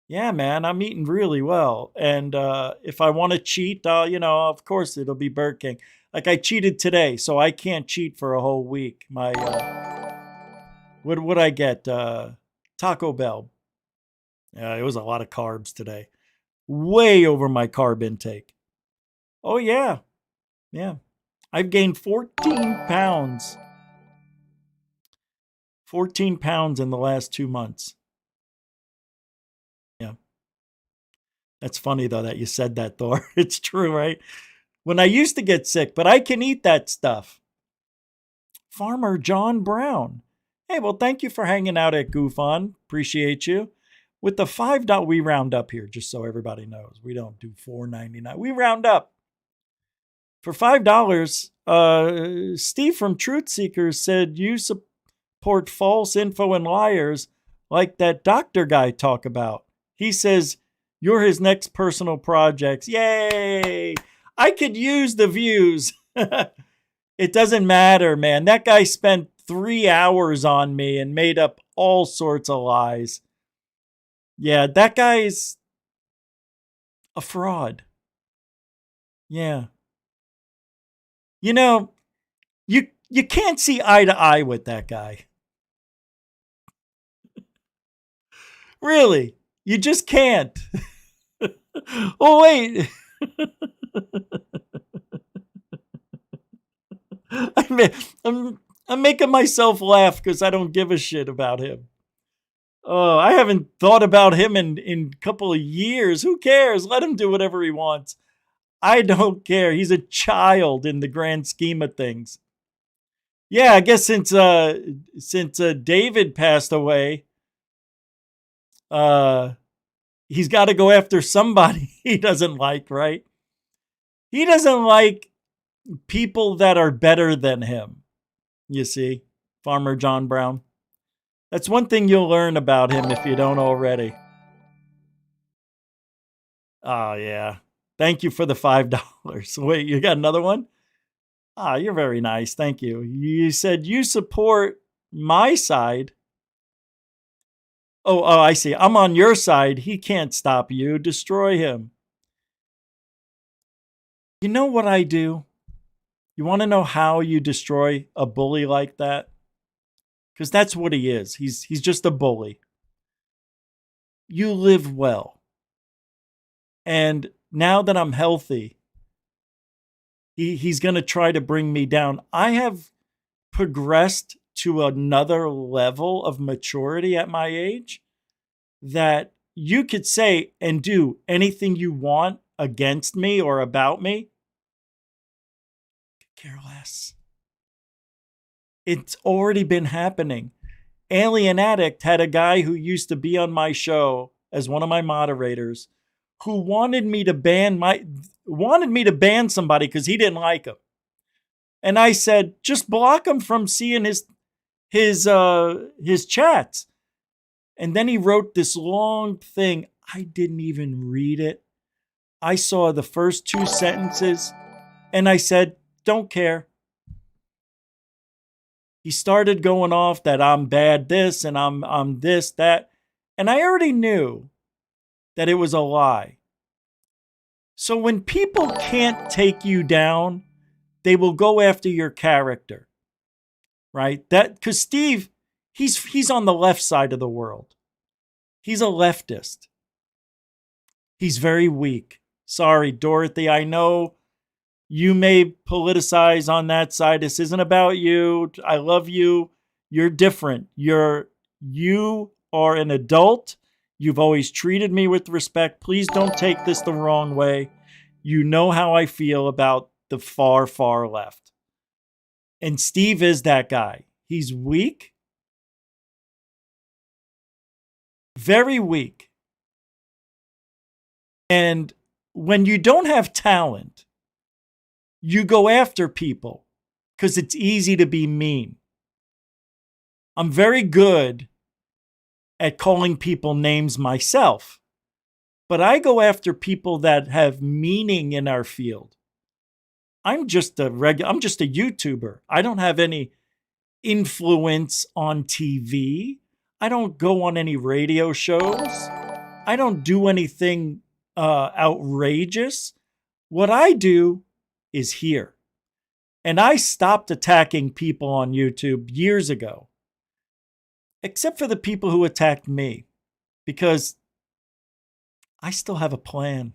Yeah, man, I'm eating really well. And if I want to cheat, of course it'll be Burger King. Like I cheated today, so I can't cheat for a whole week. My, what would I get? Taco Bell. It was a lot of carbs today. Way over my carb intake. Oh, yeah. Yeah. I've gained 14 pounds. 14 pounds in the last 2 months. Yeah. That's funny, though, that you said that, Thor. It's true, right? When I used to get sick, but I can eat that stuff. Farmer John Brown. Hey, well, thank you for hanging out at Goof On. Appreciate you. With the $5, we round up here, just so everybody knows. We don't do $4.99. We round up. For $5, Steve from Truth Seekers said you support false info and liars like that doctor guy talk about. He says you're his next personal projects. Yay! I could use the views. It doesn't matter, man. That guy spent 3 hours on me and made up all sorts of lies. Yeah, that guy's a fraud. Yeah. You know, you can't see eye to eye with that guy. Really, you just can't. Oh, wait. I'm making myself laugh because I don't give a shit about him. Oh, I haven't thought about him in a couple of years. Who cares? Let him do whatever he wants. I don't care. He's a child in the grand scheme of things. Yeah, I guess since David passed away, he's got to go after somebody he doesn't like, right? He doesn't like people that are better than him. You see, Farmer John Brown. That's one thing you'll learn about him if you don't already. Oh, yeah. Thank you for the $5. Wait, you got another one? Ah, you're very nice. Thank you. You said you support my side. Oh, I see. I'm on your side. He can't stop you. Destroy him. You know what I do? You want to know how you destroy a bully like that? Because that's what he is. He's just a bully. You live well. And now that I'm healthy, he's going to try to bring me down. I have progressed to another level of maturity at my age that you could say and do anything you want against me or about me. Could care less. It's already been happening. Alien Addict had a guy who used to be on my show as one of my moderators who wanted me to ban somebody because he didn't like him. And I said, just block him from seeing his chats. And then he wrote this long thing. I didn't even read it. I saw the first 2 sentences and I said, don't care. He started going off that I'm bad this and I'm this, that. And I already knew that it was a lie. So when people can't take you down, they will go after your character. Right? Because Steve, he's on the left side of the world. He's a leftist. He's very weak. Sorry, Dorothy, I know you may politicize on that side. This isn't about you. I love you. You're different. You are an adult. You've always treated me with respect. Please don't take this the wrong way. You know how I feel about the far, far left. And Steve is that guy. He's weak. Very weak. And when you don't have talent, you go after people because it's easy to be mean. I'm very good at calling people names myself, but I go after people that have meaning in our field. I'm just a YouTuber. I don't have any influence on TV. I don't go on any radio shows. I don't do anything outrageous. What I do is here. And I stopped attacking people on YouTube years ago, except for the people who attacked me, because I still have a plan.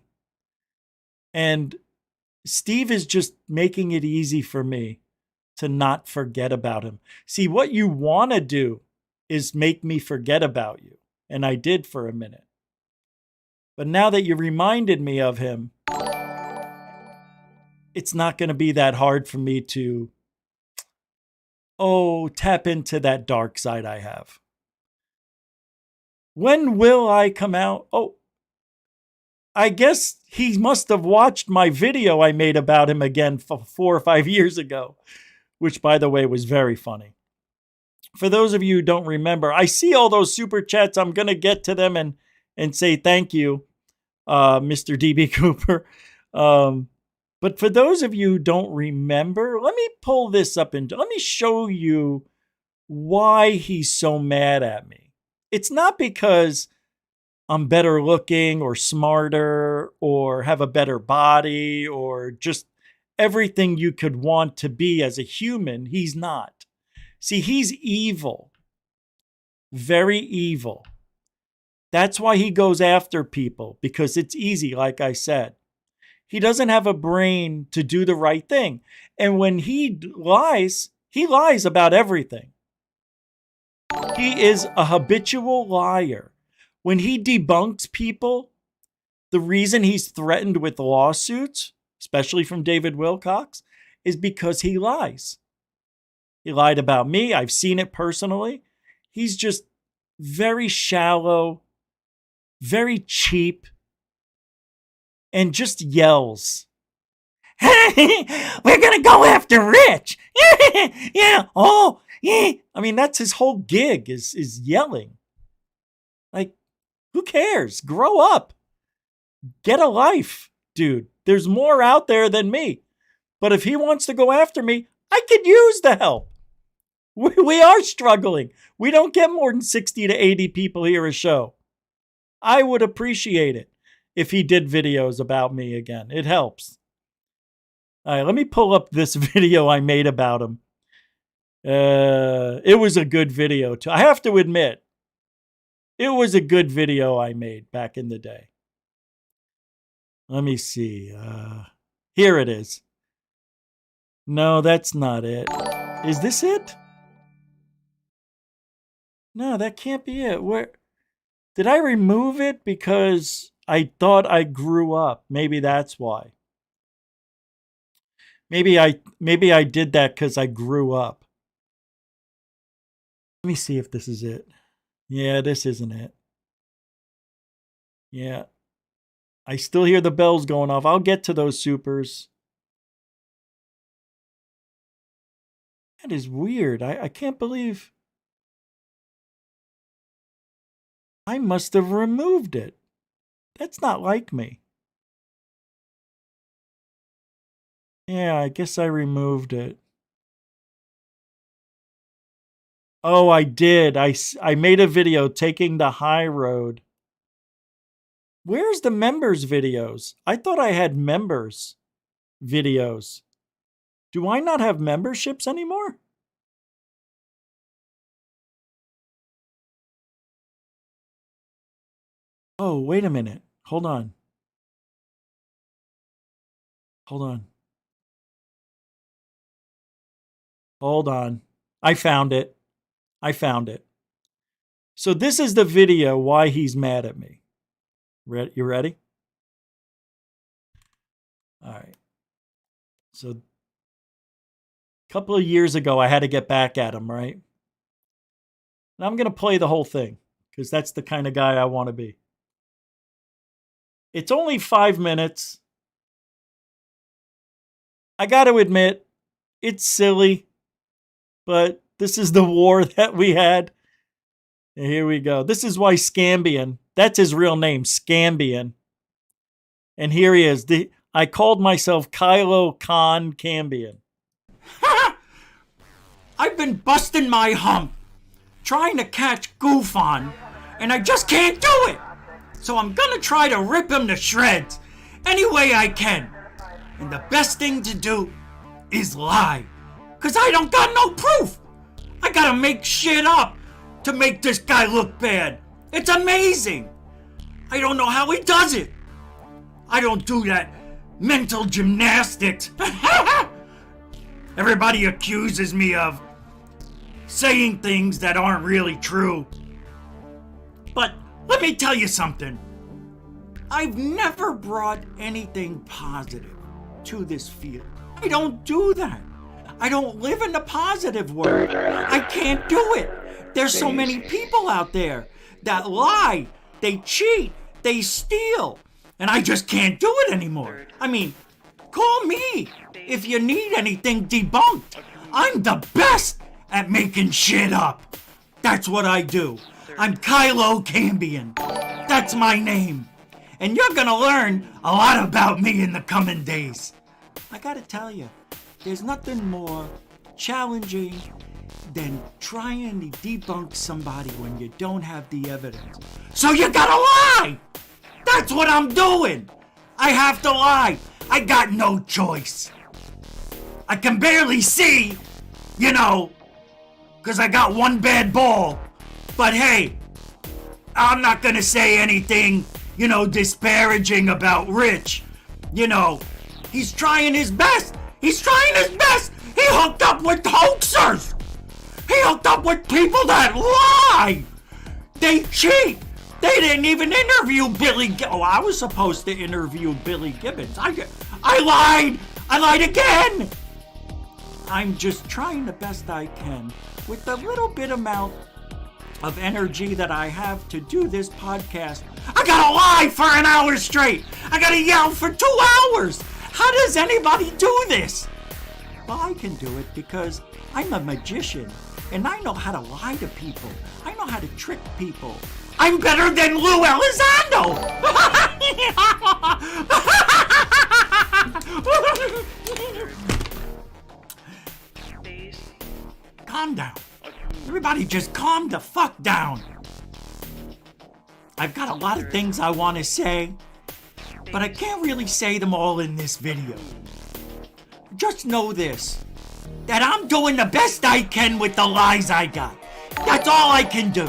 And Steve is just making it easy for me to not forget about him. See, what you want to do is make me forget about you. And I did for a minute. But now that you reminded me of him, it's not going to be that hard for me to, tap into that dark side I have. When will I come out? Oh, I guess he must have watched my video I made about him again 4 or 5 years ago, which, by the way, was very funny. For those of you who don't remember, I see all those super chats. I'm going to get to them and say thank you, Mr. DB Cooper. But for those of you who don't remember, let me pull this up and let me show you why he's so mad at me. It's not because I'm better looking or smarter or have a better body or just everything you could want to be as a human. He's not. See, he's evil. Very evil. That's why he goes after people, because it's easy, like I said. He doesn't have a brain to do the right thing. And when he lies about everything. He is a habitual liar. When he debunks people, the reason he's threatened with lawsuits, especially from David Wilcox, is because he lies. He lied about me. I've seen it personally. He's just very shallow, very cheap, and just yells. We're going to go after Rich. Yeah. Oh, yeah. I mean, that's his whole gig is yelling. Like, who cares? Grow up. Get a life, dude. There's more out there than me. But if he wants to go after me, I could use the help. We are struggling. We don't get more than 60 to 80 people here a show. I would appreciate it if he did videos about me again. It helps. All right, let me pull up this video I made about him. It was a good video, too. I have to admit, it was a good video I made back in the day. Let me see. Here it is. No, that's not it. Is this it? No, that can't be it. Where did I remove it because I thought I grew up? Maybe that's why. Maybe I did that because I grew up. Let me see if this is it. Yeah, this isn't it. Yeah. I still hear the bells going off. I'll get to those supers. That is weird. I can't believe I must have removed it. That's not like me. Yeah, I guess I removed it. Oh, I did. I made a video taking the high road. Where's the members videos? I thought I had members videos. Do I not have memberships anymore? Oh, wait a minute. Hold on. Hold on. Hold on. I found it. I found it. So this is the video why he's mad at me. You ready? All right. So a couple of years ago, I had to get back at him, right? And I'm going to play the whole thing because that's the kind of guy I want to be. It's only 5 minutes. I got to admit, it's silly, but this is the war that we had. And here we go. This is why Scambian, that's his real name, Scambian. And here he is. I called myself Kylo Khan Cambion. I've been busting my hump, trying to catch Goofon, and I just can't do it. So I'm gonna try to rip him to shreds any way I can. And the best thing to do is lie, cause I don't got no proof. I gotta make shit up to make this guy look bad. It's amazing. I don't know how he does it. I don't do that mental gymnastics. Everybody accuses me of saying things that aren't really true. But let me tell you something. I've never brought anything positive to this field. I don't do that. I don't live in the positive world. I can't do it. There's so many people out there that lie, they cheat, they steal, and I just can't do it anymore. I mean, call me if you need anything debunked. I'm the best at making shit up. That's what I do. I'm Kylo Cambion. That's my name. And you're gonna learn a lot about me in the coming days. I gotta tell you, there's nothing more challenging than trying to debunk somebody when you don't have the evidence. So you gotta lie! That's what I'm doing! I have to lie. I got no choice. I can barely see, you know, because I got one bad ball. But hey, I'm not gonna say anything, you know, disparaging about Rich. You know, he's trying his best. He's trying his best. He hooked up with hoaxers. He hooked up with people that lie. They cheat. They didn't even interview Billy. I was supposed to interview Billy Gibbons. I lied. I lied again. I'm just trying the best I can with the little bit amount of energy that I have to do this podcast. I gotta lie for an hour straight. I gotta yell for 2 hours. How does anybody do this? Well, I can do it because I'm a magician and I know how to lie to people. I know how to trick people. I'm better than Lou Elizondo. Calm down. Everybody just calm the fuck down. I've got a lot of things I want to say, but I can't really say them all in this video. Just know this, that I'm doing the best I can with the lies I got. That's all I can do.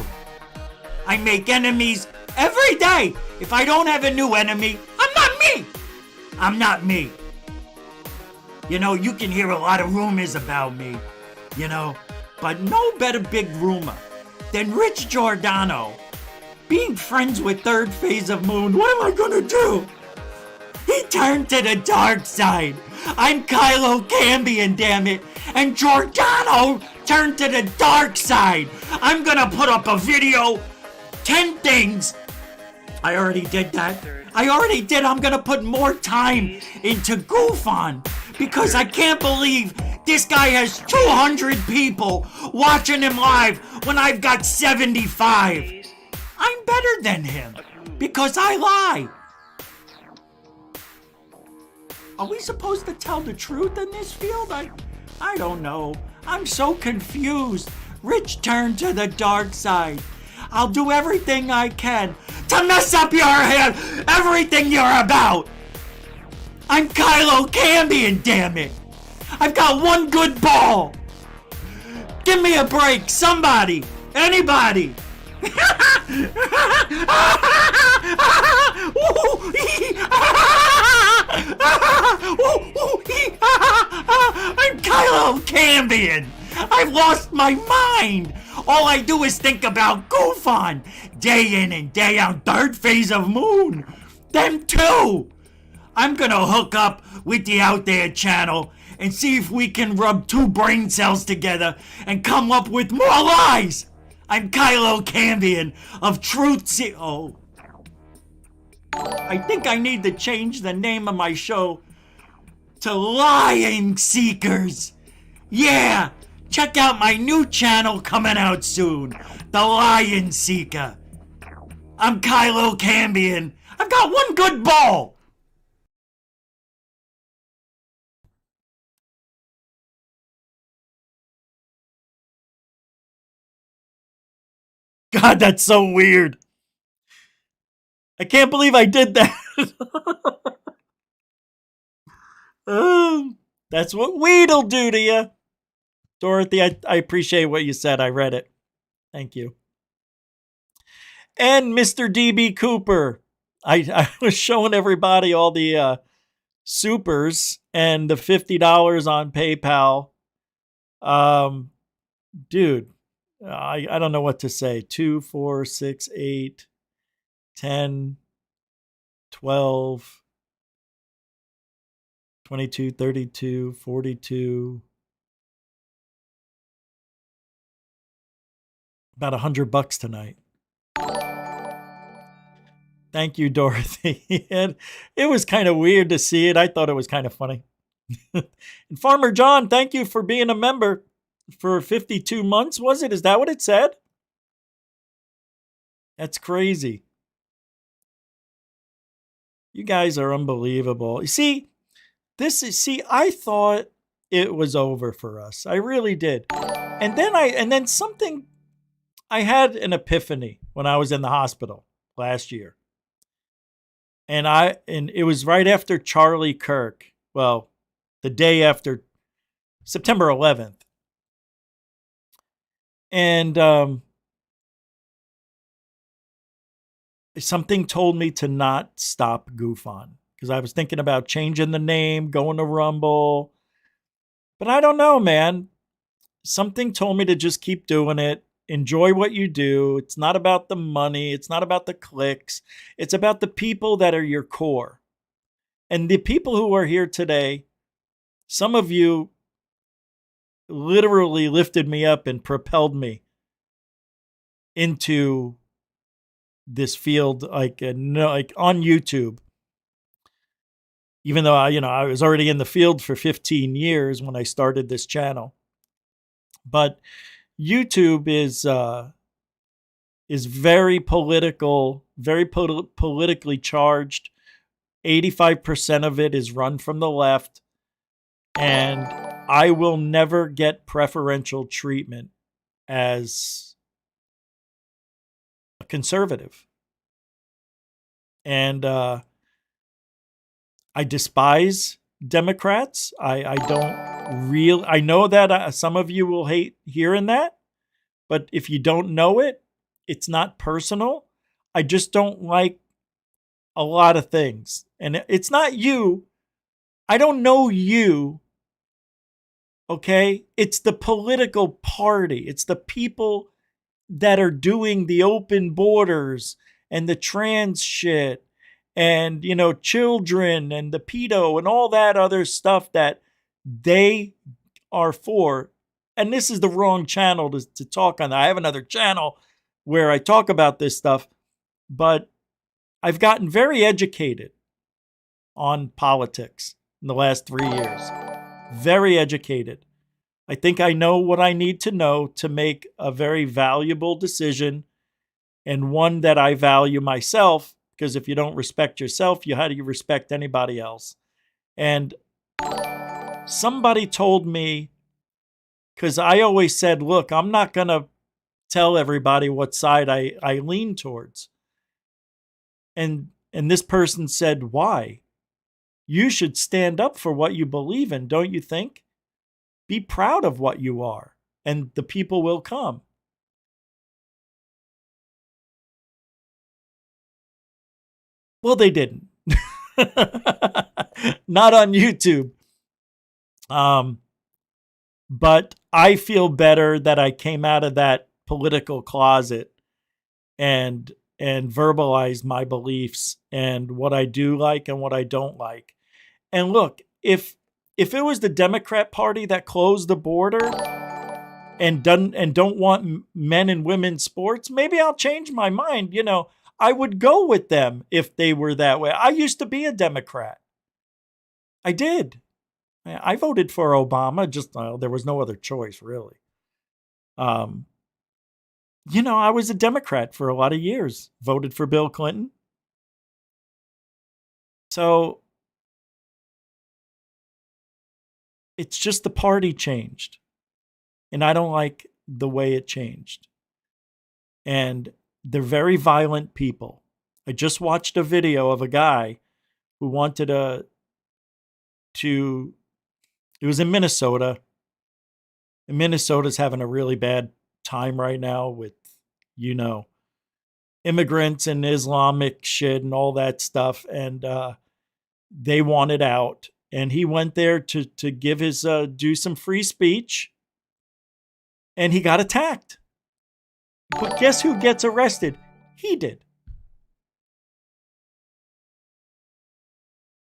I make enemies every day. If I don't have a new enemy, I'm not me. I'm not me. You know, you can hear a lot of rumors about me, you know, but no better big rumor than Rich Giordano being friends with Third Phase of Moon. What am I gonna do? He turned to the dark side. I'm Kylo Cambion, damn it. And Giordano turned to the dark side. I'm gonna put up a video, 10 things. I already did that. I'm gonna put more time into Goofon because I can't believe this guy has 200 people watching him live when I've got 75. I'm better than him because I lie. Are we supposed to tell the truth in this field? I don't know. I'm so confused. Rich turned to the dark side. I'll do everything I can to mess up your head, everything you're about. I'm Kylo Cambion, damn it. I've got one good ball. Give me a break, somebody, anybody. I'm Kylo Cambion. I've lost my mind. All I do is think about Goofon day in and day out. Third Phase of Moon. Them too. I'm gonna hook up with the Out There channel and see if we can rub 2 brain cells together and come up with more lies. I'm Kylo Cambion of Truth Oh. I think I need to change the name of my show to Lying Seekers. Yeah, check out my new channel coming out soon, The Lion Seeker. I'm Kylo Cambion. I've got one good ball. God, that's so weird. I can't believe I did that. That's what weed'll do to you. Dorothy, I appreciate what you said. I read it. Thank you. And Mr. DB Cooper. I was showing everybody all the supers and the $50 on PayPal. Dude, I don't know what to say. 2, 4, 6, 8, 10, 12, 22, 32, 42. About $100 tonight. Thank you, Dorothy. And it was kind of weird to see it. I thought it was kind of funny. And Farmer John, thank you for being a member for 52 months, was it? Is that what it said? That's crazy. You guys are unbelievable. You see, I thought it was over for us. I really did. And then I had an epiphany when I was in the hospital last year. And it was right after Charlie Kirk. Well, the day after September 11th. And something told me to not stop GoofOn, because I was thinking about changing the name, going to Rumble. But I don't know, man. Something told me to just keep doing it. Enjoy what you do. It's not about the money. It's not about the clicks. It's about the people that are your core. And the people who are here today, some of you literally lifted me up and propelled me into this field, like on YouTube. Even though I was already in the field for 15 years when I started this channel. But YouTube is very political, very politically charged. 85% of it is run from the left. And I will never get preferential treatment as a conservative. And I despise Democrats. I know that some of you will hate hearing that, but if you don't know it, it's not personal. I just don't like a lot of things. And it's not you. I don't know you. Okay? It's the political party. It's the people that are doing the open borders and the trans shit and, children and the pedo and all that other stuff that they are for. And this is the wrong channel to talk on that. I have another channel where I talk about this stuff, but I've gotten very educated on politics in the last 3 years. Very educated. I think I know what I need to know to make a very valuable decision, and one that I value myself, because if you don't respect yourself, how do you respect anybody else? And somebody told me, because I always said, look, I'm not going to tell everybody what side I lean towards. And this person said, why? You should stand up for what you believe in, don't you think? Be proud of what you are, and the people will come. Well, they didn't. Not on YouTube. But I feel better that I came out of that political closet and verbalized my beliefs and what I do like and what I don't like. And look, if it was the Democrat Party that closed the border and don't want men and women sports, maybe I'll change my mind. I would go with them if they were that way. I used to be a Democrat. I did. I voted for Obama. There was no other choice, really. I was a Democrat for a lot of years. Voted for Bill Clinton. So it's just the party changed. And I don't like the way it changed. And they're very violent people. I just watched a video of a guy who wanted it was in Minnesota. And Minnesota's having a really bad time right now with, immigrants and Islamic shit and all that stuff. And they wanted out. And he went there to give his, do some free speech. And he got attacked. But guess who gets arrested? He did.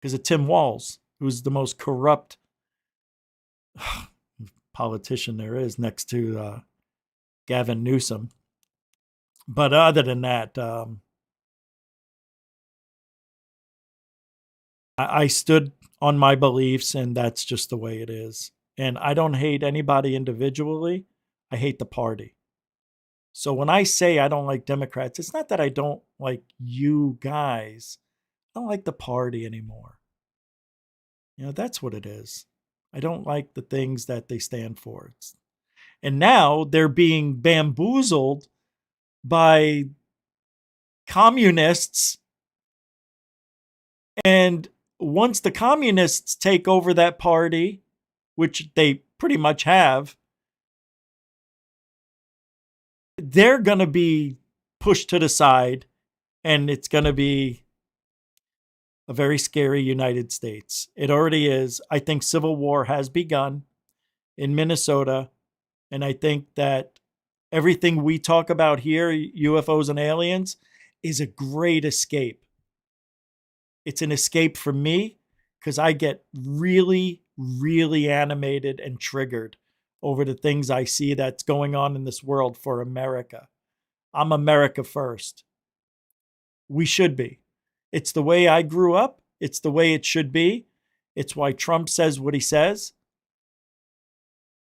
Because of Tim Walz, who's the most corrupt politician there is next to Gavin Newsom. But other than that, I stood on my beliefs, and that's just the way it is. And I don't hate anybody individually. I hate the party. So when I say I don't like Democrats, it's not that I don't like you guys. I don't like the party anymore. That's what it is. I don't like the things that they stand for. And now they're being bamboozled by communists. And once the communists take over that party, which they pretty much have, they're going to be pushed to the side, and it's going to be a very scary United States. It already is. I think civil war has begun in Minnesota, and I think that everything we talk about here, UFOs and aliens, is a great escape. It's an escape for me because I get really, really animated and triggered over the things I see that's going on in this world for America. I'm America first. We should be. It's the way I grew up. It's the way it should be. It's why Trump says what he says.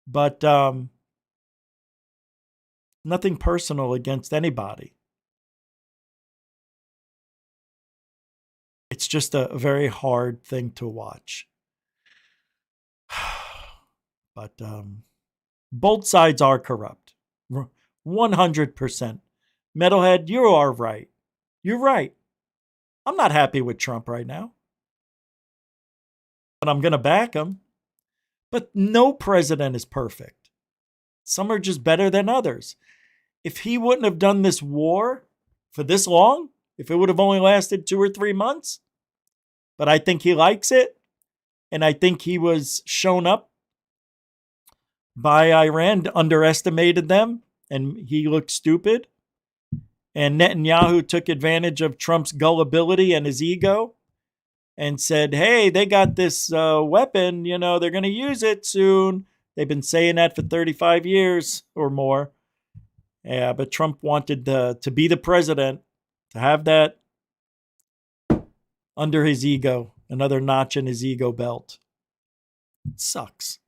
But nothing personal against anybody. It's just a very hard thing to watch. But both sides are corrupt. 100%. Metalhead, you are right. You're right. I'm not happy with Trump right now. But I'm going to back him. But no president is perfect. Some are just better than others. If he wouldn't have done this war for this long, if it would have only lasted 2 or 3 months, but I think he likes it, and I think he was shown up by Iran, underestimated them, and he looked stupid. And Netanyahu took advantage of Trump's gullibility and his ego and said, hey, they got this weapon, they're going to use it soon. They've been saying that for 35 years or more. Yeah, but Trump wanted to be the president, to have that under his ego, another notch in his ego belt. It sucks.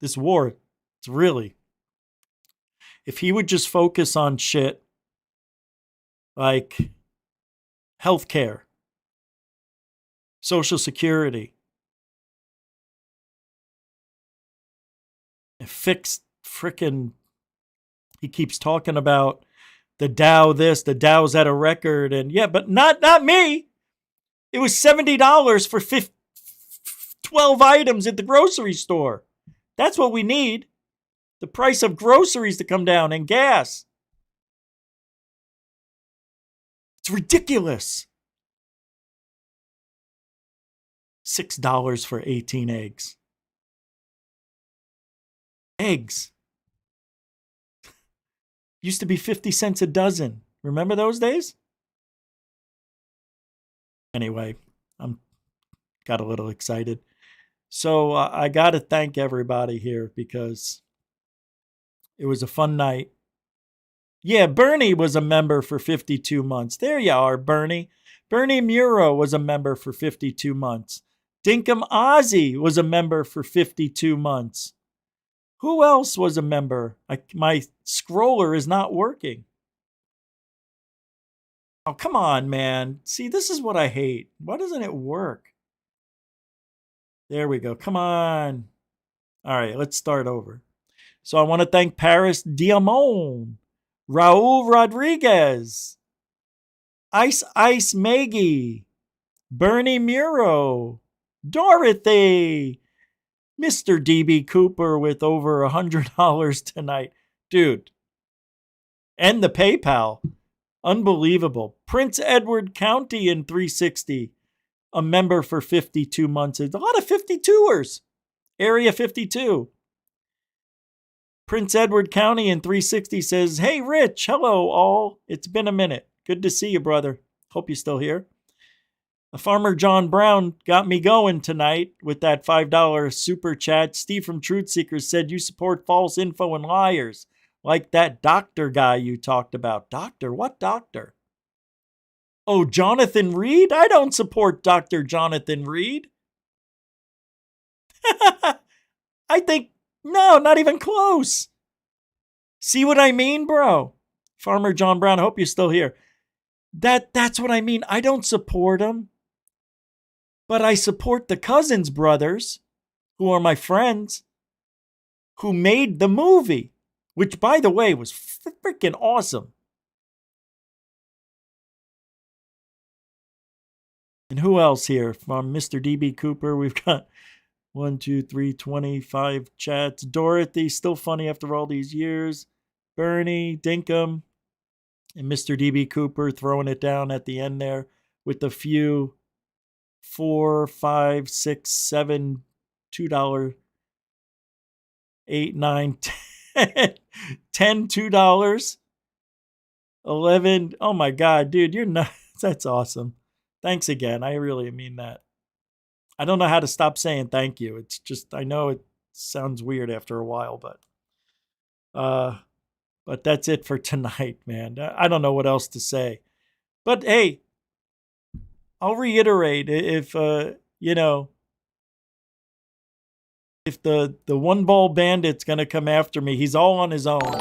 This war, it's really, if he would just focus on shit like healthcare, Social Security, fix frickin', he keeps talking about the Dow this, the Dow's at a record, and yeah, but not me. It was $70 for 12 items at the grocery store. That's what we need. The price of groceries to come down and gas. It's ridiculous. $6 for 18 eggs. Eggs. Used to be 50 cents a dozen. Remember those days? Anyway, I'm got a little excited. So I got to thank everybody here because it was a fun night. Yeah, Bernie was a member for 52 months. There you are, Bernie. Bernie Muro was a member for 52 months. Dinkum Ozzy was a member for 52 months. Who else was a member? My scroller is not working. Oh, come on, man. See, this is what I hate. Why doesn't it work? There we go. Come on. All right, let's start over. So I want to thank Paris Diamond, Raul Rodriguez, Ice Maggie, Bernie Muro, Dorothy, Mr. DB Cooper with over $100 tonight. Dude. And the PayPal. Unbelievable. Prince Edward County in 360. A member for 52 months. It's a lot of 52ers. Area 52. Prince Edward County in 360 says, hey, Rich. Hello, all. It's been a minute. Good to see you, brother. Hope you're still here. Farmer John Brown got me going tonight with that $5 super chat. Steve from Truth Seekers said you support false info and liars, like that doctor guy you talked about. Doctor? What doctor? Oh, Jonathan Reed? I don't support Dr. Jonathan Reed. I think, no, not even close. See what I mean, bro? Farmer John Brown, I hope you're still here. That's what I mean. I don't support him. But I support the Cousins brothers, who are my friends, who made the movie, which, by the way, was freaking awesome. And who else here? From Mr. DB Cooper, we've got 1, 2, 3, 25 chats. Dorothy, still funny after all these years. Bernie, Dinkum, and Mr. DB Cooper throwing it down at the end there with a few 4, 5, 6, 7, $2, 8, 9, 10, 10 $2, 11. Oh my God, dude, you're nuts. That's awesome. Thanks again. I really mean that. I don't know how to stop saying thank you. It's just, I know it sounds weird after a while, but that's it for tonight, man. I don't know what else to say. But hey, I'll reiterate, if if the one ball bandit's going to come after me, he's all on his own.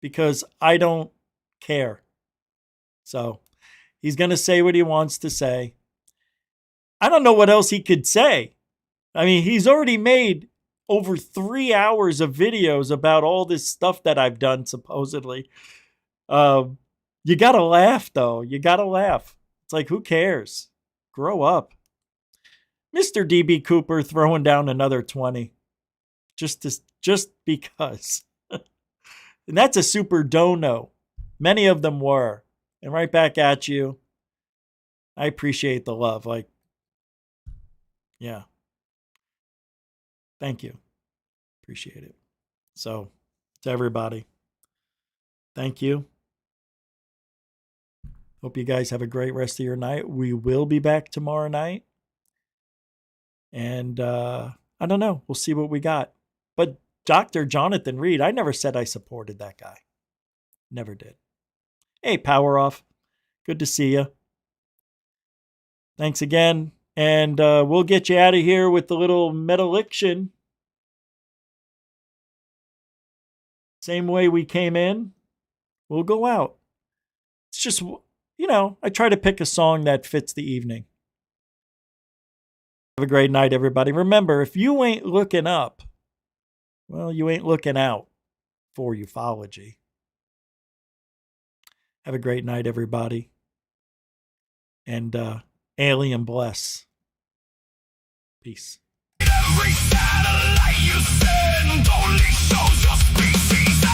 Because I don't care. So he's going to say what he wants to say. I don't know what else he could say. I mean, he's already made over 3 hours of videos about all this stuff that I've done, supposedly. You got to laugh, though. You got to laugh. It's like, who cares? Grow up. Mr. DB Cooper throwing down another 20. Just because. And that's a super dono. Many of them were. And right back at you. I appreciate the love. Like, yeah. Thank you. Appreciate it. So, to everybody, thank you. Hope you guys have a great rest of your night. We will be back tomorrow night. And I don't know. We'll see what we got. But Dr. Jonathan Reed, I never said I supported that guy. Never did. Hey, Power Off. Good to see you. Thanks again. And we'll get you out of here with the little metaliction. Same way we came in, we'll go out. It's just, I try to pick a song that fits the evening. Have a great night, everybody. Remember, if you ain't looking up, well, you ain't looking out for ufology. Have a great night, everybody. And alien bless. Peace. Every satellite you send only shows your species.